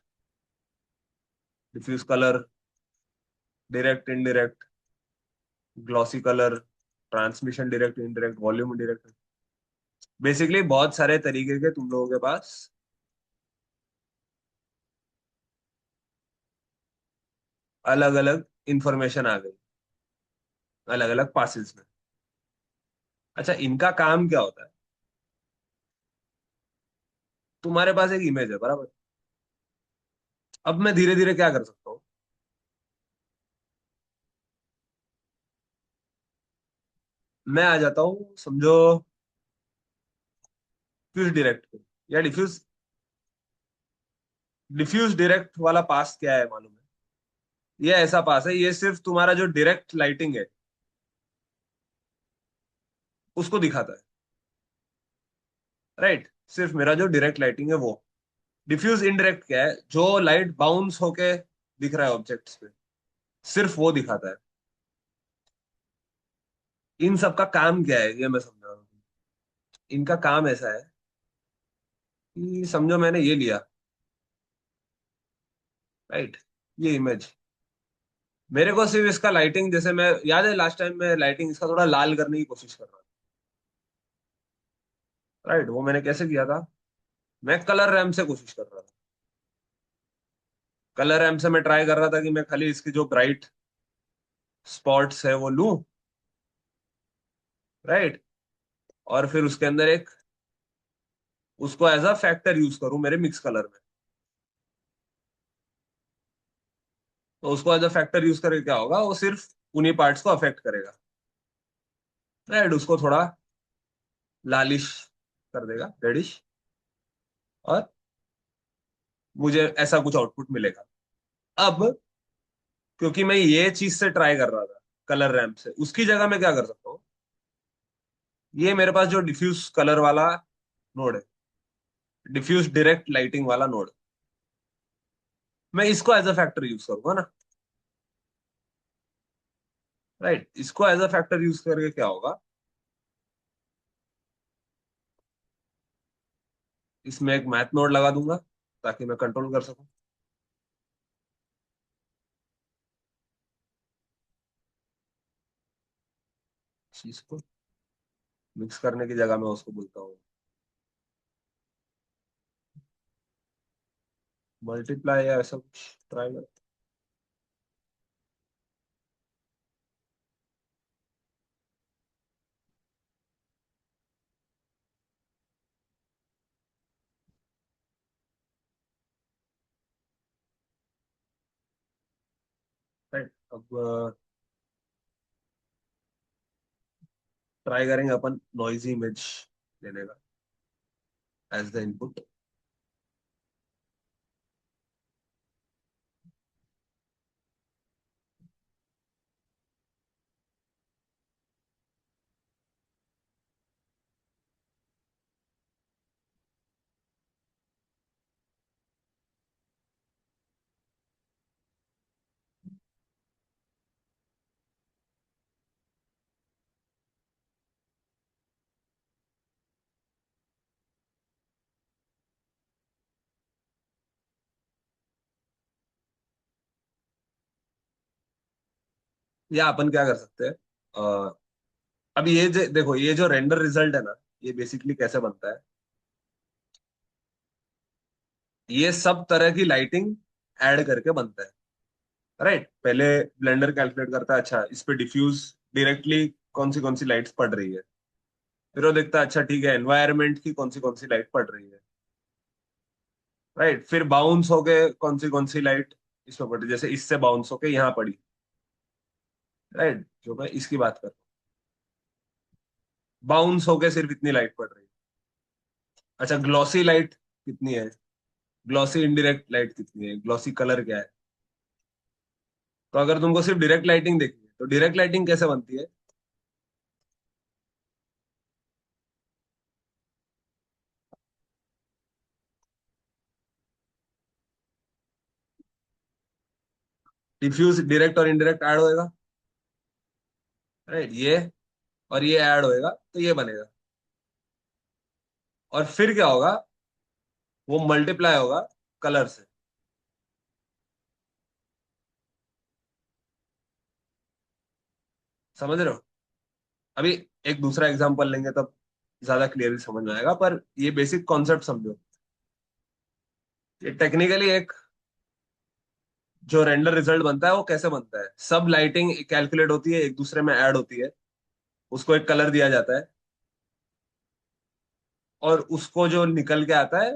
diffuse colour, direct indirect, glossy colour, transmission direct indirect, volume direct. Basically बहुत सारे तरीके के तुम लोगों के पास अलग अलग इंफॉर्मेशन आ गई, अलग अलग पासेस में। अच्छा, इनका काम क्या होता है? तुम्हारे पास एक इमेज है, बराबर। अब मैं धीरे धीरे क्या कर सकता हूँ, मैं आ जाता हूँ समझो डिफ्यूज डायरेक्ट पे, या डिफ्यूज डिफ्यूज डायरेक्ट वाला पास क्या है मालूम है? ये ऐसा पास है, ये सिर्फ तुम्हारा जो डायरेक्ट लाइटिंग है उसको दिखाता है, राइट। सिर्फ मेरा जो डायरेक्ट लाइटिंग है वो। डिफ्यूज इनडायरेक्ट क्या है, जो लाइट बाउंस होके दिख रहा है ऑब्जेक्ट्स पे, सिर्फ वो दिखाता है। इन सब का काम क्या है ये मैं समझा रहा हूँ। इनका काम ऐसा है कि समझो मैंने ये लिया, राइट, ये इमेज। मेरे को सिर्फ इसका लाइटिंग, जैसे मैं याद है लास्ट टाइम मैं लाइटिंग इसका थोड़ा लाल करने की कोशिश कर रहा था, राइट। वो मैंने कैसे किया था, मैं कलर रैम से कोशिश कर रहा था। कलर रैम से मैं ट्राई कर रहा था कि मैं खाली इसकी जो ब्राइट स्पॉट्स है वो लूं, राइट। और फिर उसके अंदर एक उसको एज अ फैक्टर यूज करूं मेरे मिक्स कलर में। तो उसको एज अ फैक्टर यूज करके क्या होगा, वो सिर्फ उन्हीं पार्ट्स को अफेक्ट करेगा, राइट। उसको थोड़ा लालिश कर देगा, रेडिश, और मुझे ऐसा कुछ आउटपुट मिलेगा। अब क्योंकि मैं ये चीज से ट्राई कर रहा था कलर रैम्प से, उसकी जगह मैं क्या कर सकता हूँ, ये मेरे पास जो डिफ्यूज कलर वाला नोड है, डिफ्यूज डायरेक्ट लाइटिंग वाला नोड, मैं इसको एज अ फैक्टर यूज करूंगा ना, राइट। इसको एज अ फैक्टर यूज करके क्या होगा, इसमें एक मैथ नोड लगा दूंगा ताकि मैं कंट्रोल कर सकूं चीज को। मिक्स करने की जगह मैं उसको बोलता हूँ मल्टीप्लाई, या ऐसा कुछ ट्राई कर। राइट। अब ट्राई करेंगे अपन नॉइजी इमेज लेने का एज द इनपुट। या अपन क्या कर सकते हैं, अभी देखो ये जो रेंडर रिजल्ट है ना, ये बेसिकली कैसे बनता है, ये सब तरह की लाइटिंग ऐड करके बनता है। राइट, पहले ब्लेंडर कैलकुलेट करता है, अच्छा इस पे डिफ्यूज डायरेक्टली कौन सी लाइट्स पड़ रही है। फिर वो देखता है, अच्छा ठीक है एनवायरनमेंट की कौन सी लाइट पड़ रही है। राइट, फिर बाउंस होके कौन सी लाइट इसमें पड़ी, जैसे इससे बाउंस होके यहाँ पड़ी। राइट, जो मैं इसकी बात कर रहा हूँ, बाउंस होके सिर्फ इतनी लाइट पड़ रही है। अच्छा ग्लॉसी लाइट कितनी है, ग्लॉसी इनडायरेक्ट लाइट कितनी है, ग्लॉसी कलर क्या है। तो अगर तुमको सिर्फ डायरेक्ट लाइटिंग देखनी है तो डायरेक्ट लाइटिंग कैसे बनती है, डिफ्यूज डायरेक्ट और इनडायरेक्ट ऐड होएगा। राइट, ये और ये ऐड होएगा तो ये बनेगा। और फिर क्या होगा, वो मल्टीप्लाई होगा कलर से। समझ रहे हो। अभी एक दूसरा एग्जांपल लेंगे तब ज्यादा क्लियरली समझ में आएगा, पर ये बेसिक कॉन्सेप्ट समझो। ये टेक्निकली एक जो रेंडर रिजल्ट बनता है वो कैसे बनता है, सब लाइटिंग कैलकुलेट होती है, एक दूसरे में ऐड होती है, उसको एक कलर दिया जाता है, और उसको जो निकल के आता है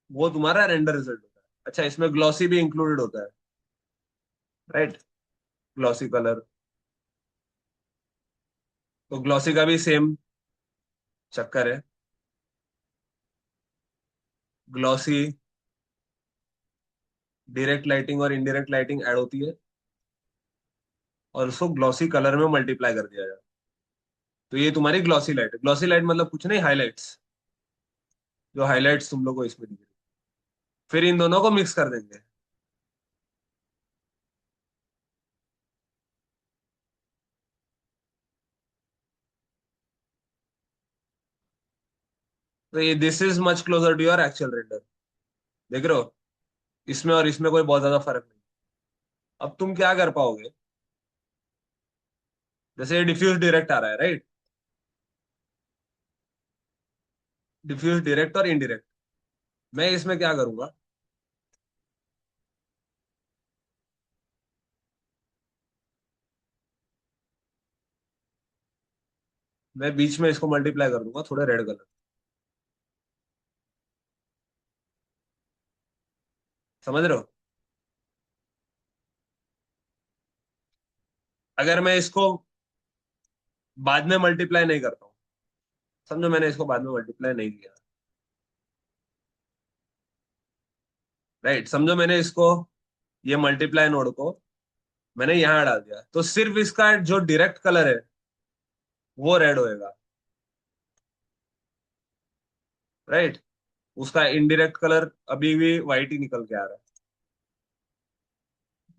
वो तुम्हारा रेंडर रिजल्ट होता है। अच्छा इसमें ग्लॉसी भी इंक्लूडेड होता है। राइट, ग्लॉसी कलर, तो ग्लॉसी का भी सेम चक्कर है। ग्लॉसी डायरेक्ट लाइटिंग और इनडायरेक्ट लाइटिंग ऐड होती है, और उसको ग्लॉसी कलर में मल्टीप्लाई कर दिया जाता है। तो ये तुम्हारी ग्लॉसी लाइट है। ग्लॉसी लाइट मतलब कुछ नहीं, हाइलाइट्स, जो हाइलाइट्स तुम लोग को इसमें दिख रही है। फिर इन दोनों को मिक्स कर देंगे। तो ये this is much closer to your actual render. देख रहे हो, इसमें और इसमें कोई बहुत ज्यादा फर्क नहीं। अब तुम क्या कर पाओगे, जैसे ये डिफ्यूज डायरेक्ट आ रहा है, राइट, डिफ्यूज डायरेक्ट और इनडायरेक्ट। मैं इसमें क्या करूंगा, मैं बीच में इसको मल्टीप्लाई कर दूंगा थोड़े रेड कलर। समझ रहे हो। अगर मैं इसको बाद में मल्टीप्लाई नहीं करता हूँ, समझो मैंने इसको बाद में मल्टीप्लाई नहीं किया। राइट, समझो मैंने इसको, ये मल्टीप्लाई नोड को मैंने यहां डाल दिया, तो सिर्फ इसका जो डायरेक्ट कलर है वो रेड होएगा। राइट, उसका इनडायरेक्ट कलर अभी भी व्हाइट ही निकल के आ रहा है।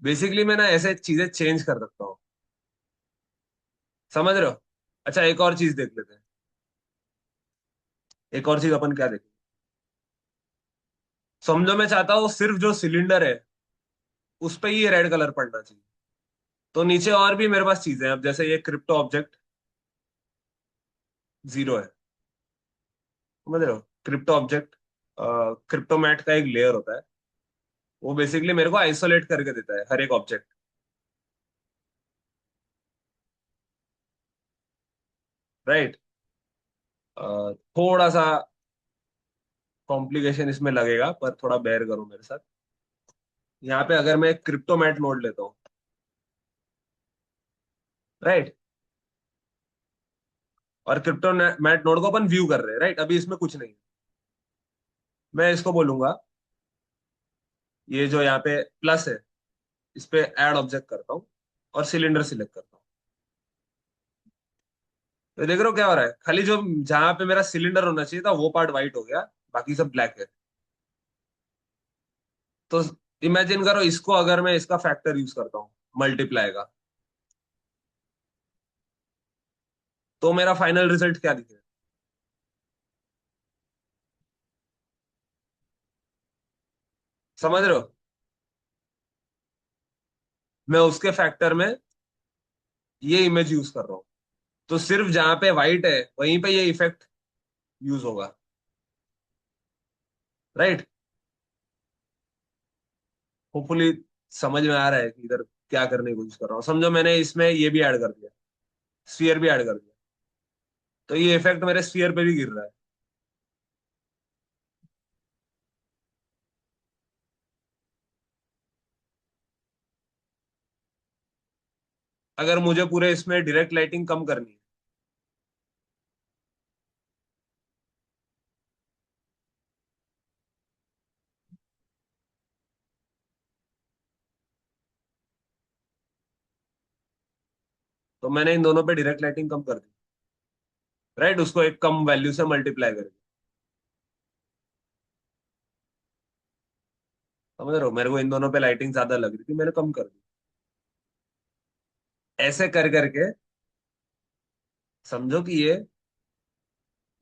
बेसिकली मैं ना ऐसे चीजें चेंज कर सकता हूँ। समझ रहे हो। अच्छा एक और चीज देख लेते हैं, एक और चीज अपन क्या देखें। समझो मैं चाहता हूँ सिर्फ जो सिलेंडर है उस पे ही रेड कलर पड़ना चाहिए। तो नीचे और भी मेरे पास चीजें हैं, अब जैसे ये क्रिप्टो ऑब्जेक्ट जीरो है। समझ रहे हो, क्रिप्टो ऑब्जेक्ट, क्रिप्टोमैट का एक लेयर होता है, वो बेसिकली मेरे को आइसोलेट करके देता है हर एक ऑब्जेक्ट। राइट, थोड़ा सा कॉम्प्लिकेशन इसमें लगेगा पर थोड़ा बेयर करो मेरे साथ। यहाँ पे अगर मैं क्रिप्टोमैट नोड लेता हूँ, राइट, और क्रिप्टोमैट नोड को अपन व्यू कर रहे हैं, राइट, अभी इसमें कुछ नहीं है। मैं इसको बोलूंगा, ये जो यहाँ पे प्लस है इस पे ऐड ऑब्जेक्ट करता हूँ और सिलेंडर सिलेक्ट करता हूँ। तो देख रहे हो क्या हो रहा है, खाली जो जहां पे मेरा सिलेंडर होना चाहिए था वो पार्ट व्हाइट हो गया, बाकी सब ब्लैक है। तो इमेजिन करो इसको अगर मैं इसका फैक्टर यूज करता हूँ, मल्टीप्लाई का, तो मेरा फाइनल रिजल्ट क्या दिखेगा। समझ रहे हो, मैं उसके फैक्टर में ये इमेज यूज कर रहा हूँ, तो सिर्फ जहां पे व्हाइट है वहीं पे ये इफेक्ट यूज होगा। राइट। होपफुली समझ में आ रहा है कि इधर क्या करने की कोशिश कर रहा हूँ। समझो मैंने इसमें ये भी ऐड कर दिया, स्फीयर भी ऐड कर दिया, तो ये इफेक्ट मेरे स्फीयर पे भी गिर रहा है। अगर मुझे पूरे इसमें डायरेक्ट लाइटिंग कम करनी है, तो मैंने इन दोनों पे डायरेक्ट लाइटिंग कम कर दी। राइट, उसको एक कम वैल्यू से मल्टीप्लाई करके। समझ रहे हो, मेरे को इन दोनों पे लाइटिंग ज्यादा लग रही थी, मैंने कम कर दी। ऐसे कर करके समझो कि ये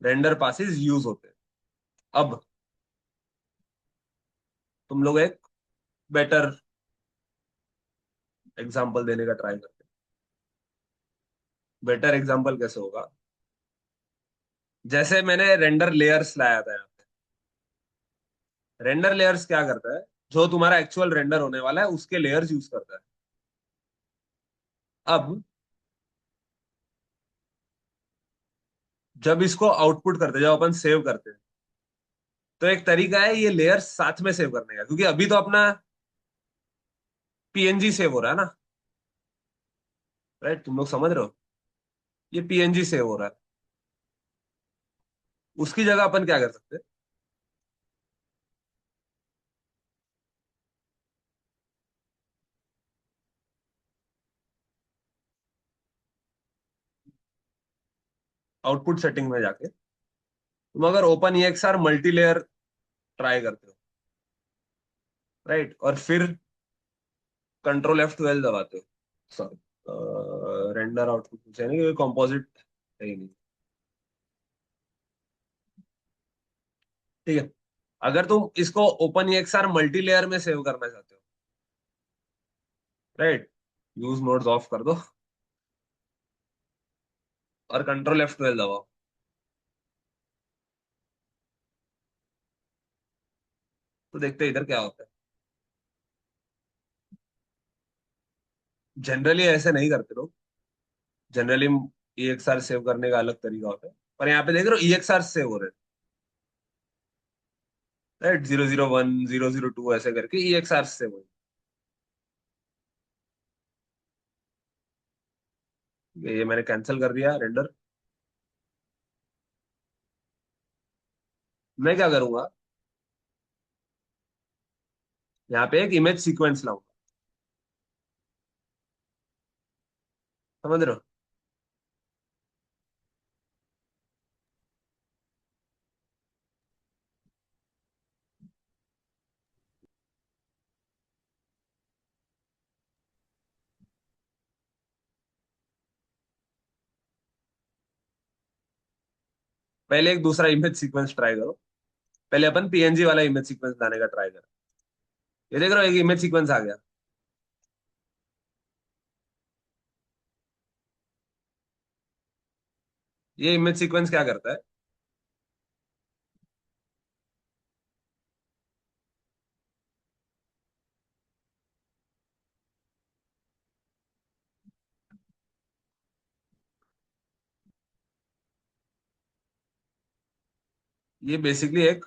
रेंडर पासेस यूज होते हैं। अब तुम लोग एक बेटर एग्जांपल देने का ट्राई करते हैं। बेटर एग्जांपल कैसे होगा? जैसे मैंने रेंडर लेयर्स लाया था यहाँ पे। रेंडर लेयर्स क्या करता है, जो तुम्हारा एक्चुअल रेंडर होने वाला है उसके लेयर्स यूज करता है। अब जब इसको आउटपुट करते हैं, जब अपन सेव करते हैं, तो एक तरीका है ये लेयर्स साथ में सेव करने का, क्योंकि अभी तो अपना पीएनजी सेव हो रहा है ना। राइट, तुम लोग समझ रहे हो, ये पीएनजी सेव हो रहा है। उसकी जगह अपन क्या कर सकते हैं, आउटपुट सेटिंग में जाके तुम अगर ओपन ईएक्सआर मल्टी लेयर ट्राई करते हो, राइट, और फिर कंट्रोल F12 दबाते हो, सॉरी, रेंडर आउटपुट पूछा नहीं, कंपोजिट है ही नहीं। ठीक है, अगर तुम इसको ओपन ईएक्सआर मल्टी लेयर में सेव करना चाहते हो, राइट, यूज मोड्स ऑफ कर दो और कंट्रोल F12 दबाओ, तो देखते हैं इधर क्या होता है। जनरली ऐसे नहीं करते लोग। जनरली ईएक्सआर सेव करने का अलग तरीका होता है, पर यहाँ पे देख रहे हो ईएक्सआर सेव हो रहे हैं। राइट, 001 002 ऐसे करके ईएक्सआर सेव हो। ये मैंने कैंसिल कर दिया रेंडर। मैं क्या करूंगा, यहाँ पे एक इमेज सीक्वेंस लाऊंगा। समझ रहे हो, पहले एक दूसरा इमेज सीक्वेंस ट्राई करो। पहले अपन पीएनजी वाला इमेज सीक्वेंस लाने का ट्राई करो। ये देख रहे हो, एक इमेज सीक्वेंस आ गया। ये इमेज सीक्वेंस क्या करता है, ये बेसिकली एक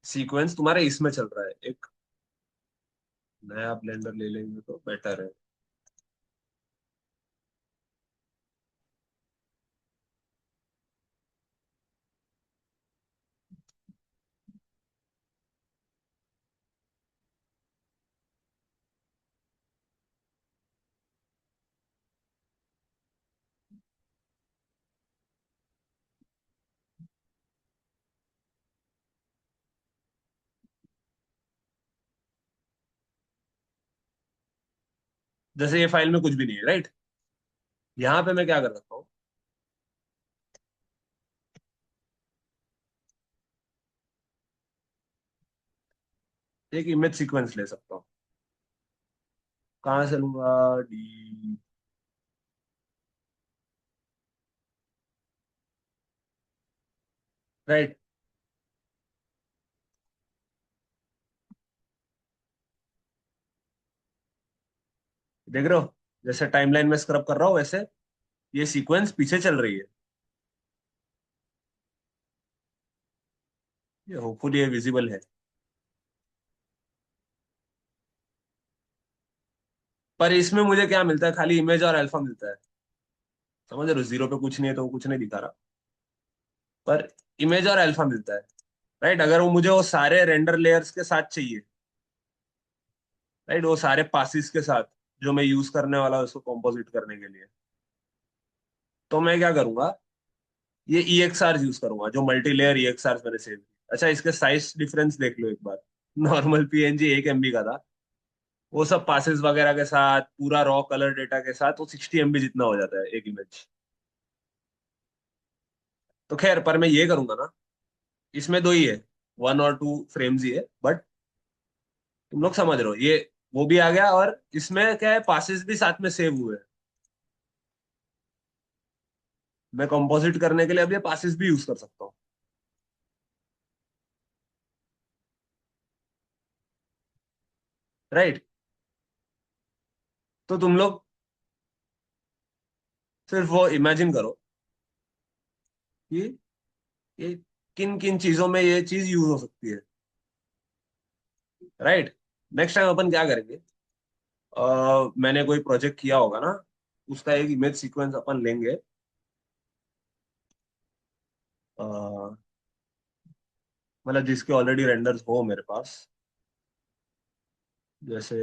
सीक्वेंस तुम्हारे इसमें चल रहा है। एक नया ब्लेंडर ले लेंगे तो बेटर है। जैसे ये फाइल में कुछ भी नहीं है, राइट। यहाँ पे मैं क्या कर सकता हूँ, एक इमेज सीक्वेंस ले सकता हूँ। कहाँ से लूंगा? डी। राइट। देख रहे हो, जैसे टाइमलाइन में स्क्रब कर रहा हूँ वैसे ये सीक्वेंस पीछे चल रही है। ये होपफुली ये विजिबल है। पर इसमें मुझे क्या मिलता है? खाली इमेज और अल्फा मिलता है। समझ रहे हो, जीरो पे कुछ नहीं है तो वो कुछ नहीं दिखा रहा। पर इमेज और अल्फा मिलता है। राइट, अगर वो मुझे वो सारे रेंडर लेयर्स के साथ चाहिए, राइट, वो सारे पासिस के साथ जो मैं यूज करने वाला हूँ उसको कंपोजिट करने के लिए, तो मैं क्या करूंगा? ये ई एक्स आर यूज करूंगा, जो multi layer E X R मैंने सेव किया। अच्छा, इसके साइज डिफरेंस देख लो एक बार। नॉर्मल पीएनजी 1 MB का था, वो सब पासिस वगैरह के साथ पूरा रॉ कलर डेटा के साथ वो 60 MB जितना हो जाता है एक इमेज। तो खैर, पर मैं ये करूंगा ना, इसमें दो ही है, 1 और 2 फ्रेम्स ही है, बट तुम लोग समझ रहे हो ये। वो भी आ गया, और इसमें क्या है, पासिस भी साथ में सेव हुए हैं। मैं कंपोजिट करने के लिए अब ये पासिस भी यूज कर सकता हूँ। राइट। तो तुम लोग सिर्फ वो इमेजिन करो कि ये किन किन चीजों में ये चीज यूज हो सकती है। राइट। नेक्स्ट टाइम अपन क्या करेंगे, मैंने कोई प्रोजेक्ट किया होगा ना, उसका एक इमेज सीक्वेंस अपन लेंगे। अ, मतलब जिसके ऑलरेडी रेंडर्स हो मेरे पास, जैसे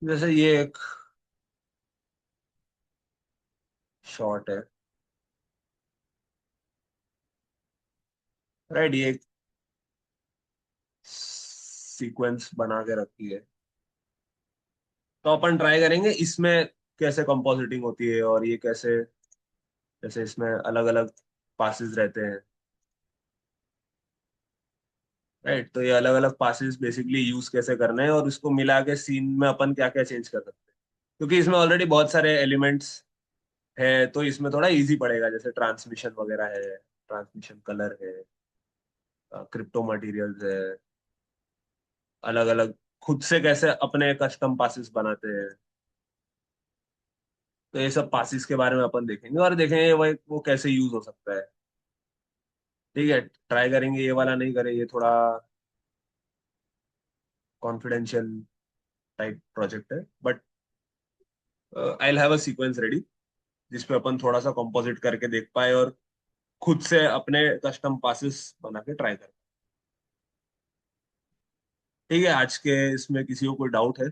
जैसे ये एक शॉट है। राइट, ये एक सीक्वेंस बना के रखी है। तो अपन ट्राई करेंगे इसमें कैसे कंपोजिटिंग होती है, और ये कैसे, जैसे इसमें अलग अलग पासेस रहते हैं। राइट, तो ये अलग अलग पासेस बेसिकली यूज कैसे करना है, और उसको मिला के सीन में अपन क्या क्या चेंज कर सकते हैं। क्योंकि इसमें ऑलरेडी बहुत सारे एलिमेंट्स है, तो इसमें थोड़ा इजी पड़ेगा, जैसे ट्रांसमिशन वगैरह है, ट्रांसमिशन कलर है, क्रिप्टो मटेरियल्स है, अलग अलग खुद से कैसे अपने कस्टम पासिस बनाते हैं। तो ये सब पासिस के बारे में अपन देखेंगे, और देखेंगे वो कैसे यूज हो सकता है। ठीक है, ट्राई करेंगे, ये वाला नहीं करेंगे, थोड़ा कॉन्फिडेंशियल टाइप प्रोजेक्ट है, but I will have a sequence ready जिसपे अपन थोड़ा सा कंपोजिट करके देख पाए, और खुद से अपने कस्टम पासिस बना के ट्राई करें। ठीक है, आज के इसमें किसी को कोई डाउट है?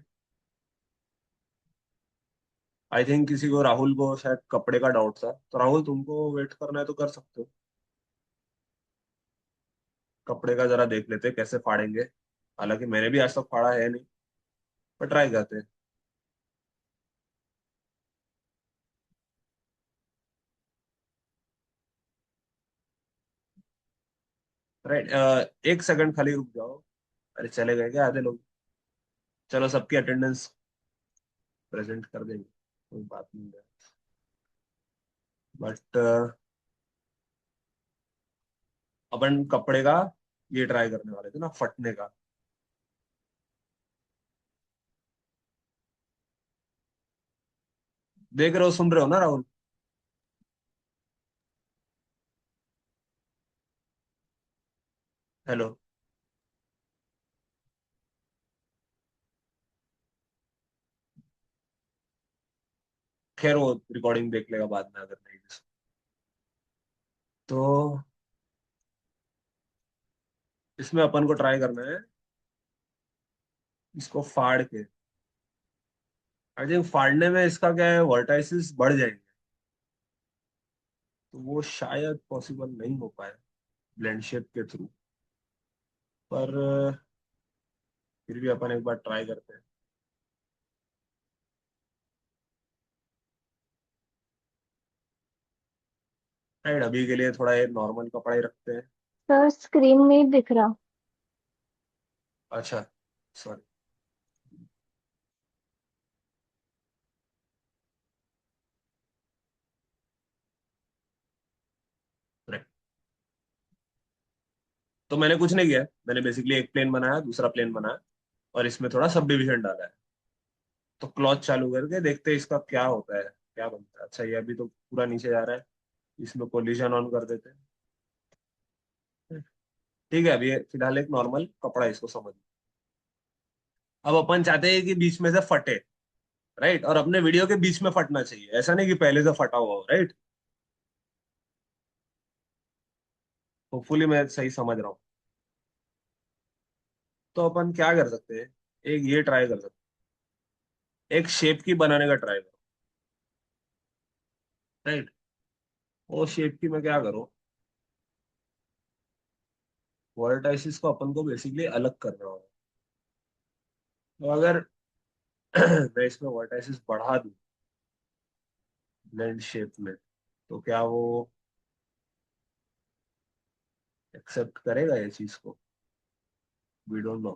आई थिंक किसी को, राहुल को शायद कपड़े का डाउट था, तो राहुल तुमको वेट करना है तो कर सकते हो। कपड़े का जरा देख लेते हैं कैसे फाड़ेंगे। हालांकि मैंने भी आज तक फाड़ा है नहीं, पर ट्राई करते हैं। राइट, एक सेकंड खाली रुक जाओ। अरे चले गए क्या आधे लोग? चलो, सबकी अटेंडेंस प्रेजेंट कर देंगे, कोई बात नहीं है। बट अपन कपड़े का ये ट्राई करने वाले थे ना, फटने का। देख रहे हो, सुन रहे हो ना राहुल? हेलो। खैर, वो रिकॉर्डिंग देख लेगा बाद में अगर नहीं। तो इसमें अपन को ट्राई करना है इसको फाड़ के। आई थिंक फाड़ने में इसका क्या है, वर्टाइसिस बढ़ जाएंगे, तो वो शायद पॉसिबल नहीं हो पाए ब्लेंड शेप के थ्रू। पर फिर भी अपन एक बार ट्राई करते हैं। राइट, अभी के लिए थोड़ा ये नॉर्मल कपड़ा ही रखते हैं। सर स्क्रीन नहीं दिख रहा। अच्छा, सॉरी। तो मैंने कुछ नहीं किया, मैंने बेसिकली एक प्लेन बनाया, दूसरा प्लेन बनाया, और इसमें थोड़ा सब डिविजन डाला है। तो क्लॉथ चालू करके देखते हैं इसका क्या होता है, क्या बनता है। अच्छा, ये अभी तो पूरा नीचे जा रहा है, इसमें कोलिजन ऑन कर देते हैं। ठीक है, अभी ये फिलहाल एक नॉर्मल कपड़ा है, इसको समझ। अब अपन चाहते हैं कि बीच में से फटे। राइट, और अपने वीडियो के बीच में फटना चाहिए, ऐसा नहीं कि पहले से फटा हुआ हो। राइट, होपफुली मैं सही समझ रहा हूँ। तो अपन क्या कर सकते हैं, एक ये ट्राई कर सकते हैं, एक शेप की बनाने का ट्राई करो। राइट, वो शेप की मैं क्या करूँ, वर्टाइसिस को अपन को बेसिकली अलग करना होगा। तो अगर मैं इसमें वर्टाइसिस बढ़ा दूं ब्लेंड शेप में, तो क्या वो एक्सेप्ट करेगा ये चीज को? We don't know.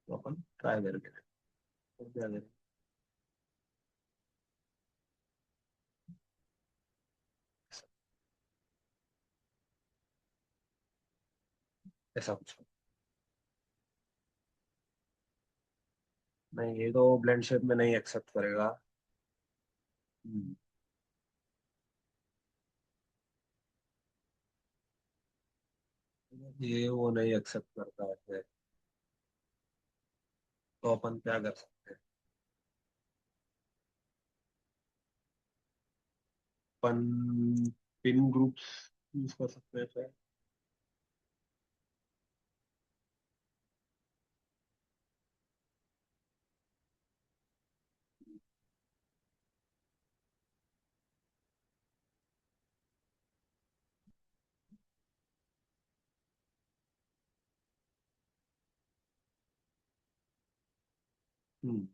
तो अपन ट्राई करके देखते हैं, तो क्या करें। ऐसा कुछ नहीं, ये तो ब्लेंड शेप में नहीं एक्सेप्ट करेगा। हम्म, ये वो नहीं एक्सेप्ट करता है फिर। तो अपन क्या कर सकते हैं, अपन पिन ग्रुप्स यूज कर सकते हैं फिर। हम्म,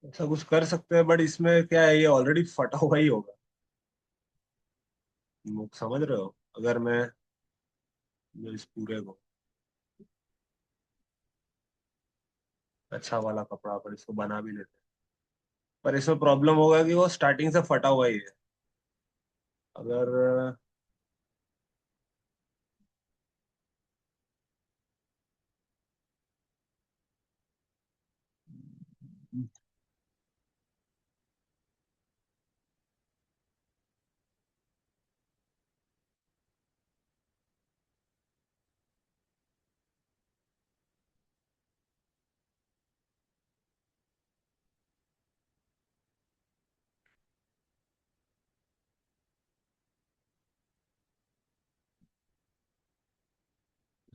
ऐसा कुछ कर सकते हैं, बट इसमें क्या है, ये ऑलरेडी फटा हुआ ही होगा। समझ रहे हो? अगर मैं इस पूरे को अच्छा वाला कपड़ा पर इसको बना भी लेते हैं, पर इसमें प्रॉब्लम होगा कि वो स्टार्टिंग से फटा हुआ ही है। अगर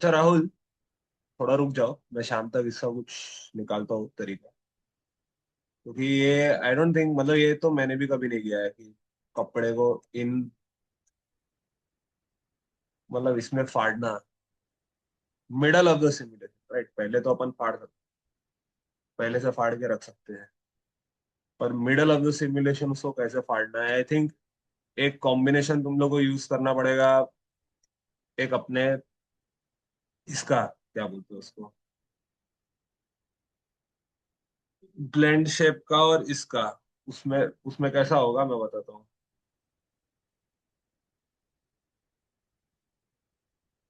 अच्छा राहुल, थोड़ा रुक जाओ, मैं शाम तक इसका कुछ निकालता हूँ तरीका। क्योंकि ये आई डोंट थिंक, मतलब ये तो मैंने भी कभी नहीं किया है कि कपड़े को इन, मतलब इसमें फाड़ना, middle of the simulation. Right, पहले तो अपन फाड़ सकते, पहले से फाड़ के रख सकते हैं, पर मिडल ऑफ द सिमुलेशन उसको कैसे फाड़ना है, आई थिंक एक कॉम्बिनेशन तुम लोग को यूज करना पड़ेगा। एक अपने इसका क्या बोलते हैं उसको, ब्लेंड शेप का और इसका। उसमें उसमें कैसा होगा मैं बताता हूँ।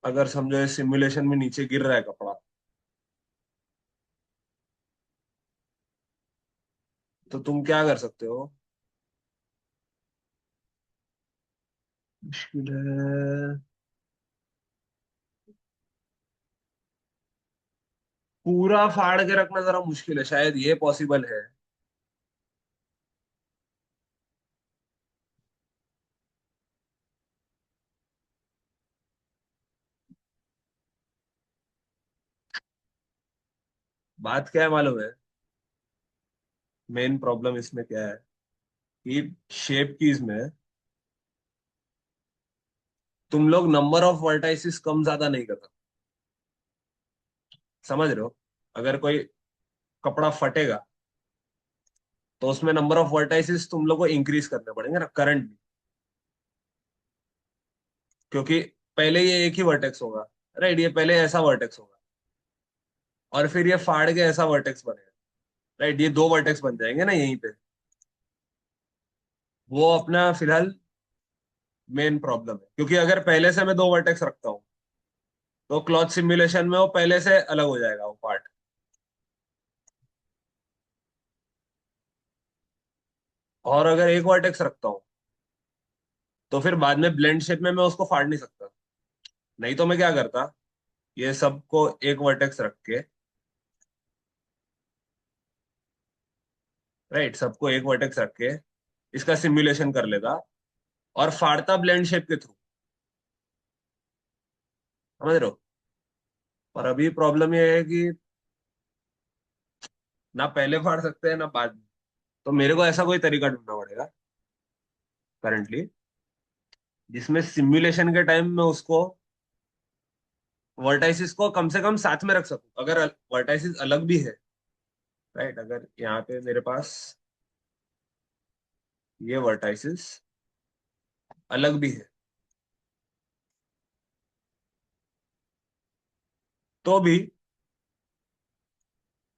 अगर समझो ये सिमुलेशन में नीचे गिर रहा है कपड़ा, तो तुम क्या कर सकते हो। मुश्किल है, पूरा फाड़ के रखना जरा मुश्किल है, शायद ये पॉसिबल है। बात क्या है मालूम है, मेन प्रॉब्लम इसमें क्या है कि शेप कीज में तुम लोग नंबर ऑफ वर्टाइसिस कम ज्यादा नहीं करता। समझ रहे हो, अगर कोई कपड़ा फटेगा तो उसमें नंबर ऑफ वर्टाइसिस तुम लोग को इंक्रीज करने पड़ेंगे ना करंट, क्योंकि पहले ये एक ही वर्टेक्स होगा। राइट, ये पहले ऐसा वर्टेक्स होगा और फिर ये फाड़ के ऐसा वर्टेक्स बनेगा। राइट, ये दो वर्टेक्स बन जाएंगे ना यहीं पे। वो अपना फिलहाल मेन प्रॉब्लम है, क्योंकि अगर पहले से मैं दो वर्टेक्स रखता हूँ तो क्लॉथ सिमुलेशन में वो पहले से अलग हो जाएगा वो पार्ट। और अगर एक वर्टेक्स रखता हूँ तो फिर बाद में ब्लेंड शेप में मैं उसको फाड़ नहीं सकता। नहीं तो मैं क्या करता, ये सबको एक वर्टेक्स रख के, राइट, सबको एक वर्टेक्स रख के इसका सिमुलेशन कर लेता और फाड़ता ब्लेंड शेप के थ्रू। समझ रहे हो। और अभी प्रॉब्लम ये है कि ना पहले फाड़ सकते हैं ना बाद में। तो मेरे को ऐसा कोई तरीका ढूंढना पड़ेगा करंटली, जिसमें सिमुलेशन के टाइम में उसको वर्टाइसिस को कम से कम साथ में रख सकूं, अगर वर्टाइसिस अलग भी है। राइट, अगर यहाँ पे मेरे पास ये वर्टाइसिस अलग भी है तो भी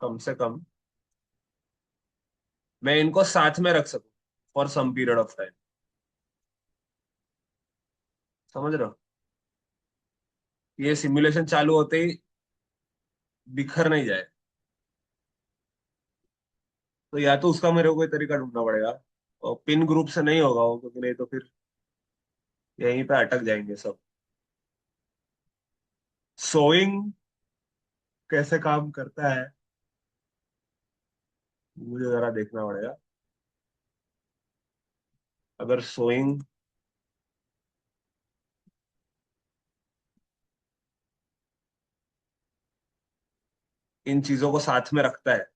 कम से कम मैं इनको साथ में रख सकूं for some period of time. समझ रहे हो, ये सिमुलेशन चालू होते ही बिखर नहीं जाए। तो या तो उसका मेरे को कोई तरीका ढूंढना पड़ेगा, और पिन ग्रुप से नहीं होगा वो, क्योंकि नहीं तो फिर यहीं पे अटक जाएंगे सब। सोइंग कैसे काम करता है मुझे जरा देखना पड़ेगा। अगर सोइंग इन चीजों को साथ में रखता है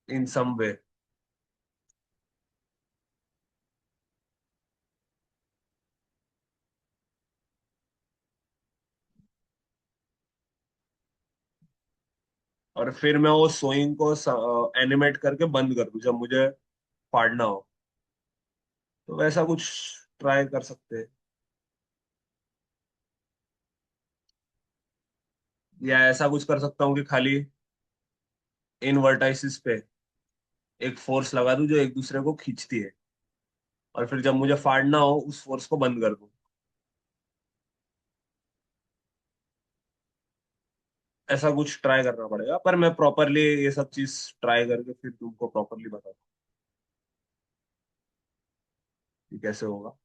इन सम वे, और फिर मैं वो सोइंग को एनिमेट करके बंद कर दूं जब मुझे फाड़ना हो, तो वैसा कुछ ट्राई कर सकते हैं। या ऐसा कुछ कर सकता हूँ कि खाली इन वर्टाइसिस पे एक फोर्स लगा दूं जो एक दूसरे को खींचती है, और फिर जब मुझे फाड़ना हो उस फोर्स को बंद कर दूं। ऐसा कुछ ट्राई करना पड़ेगा, पर मैं प्रॉपरली ये सब चीज ट्राई करके फिर तुमको प्रॉपरली बताऊँ कि कैसे होगा।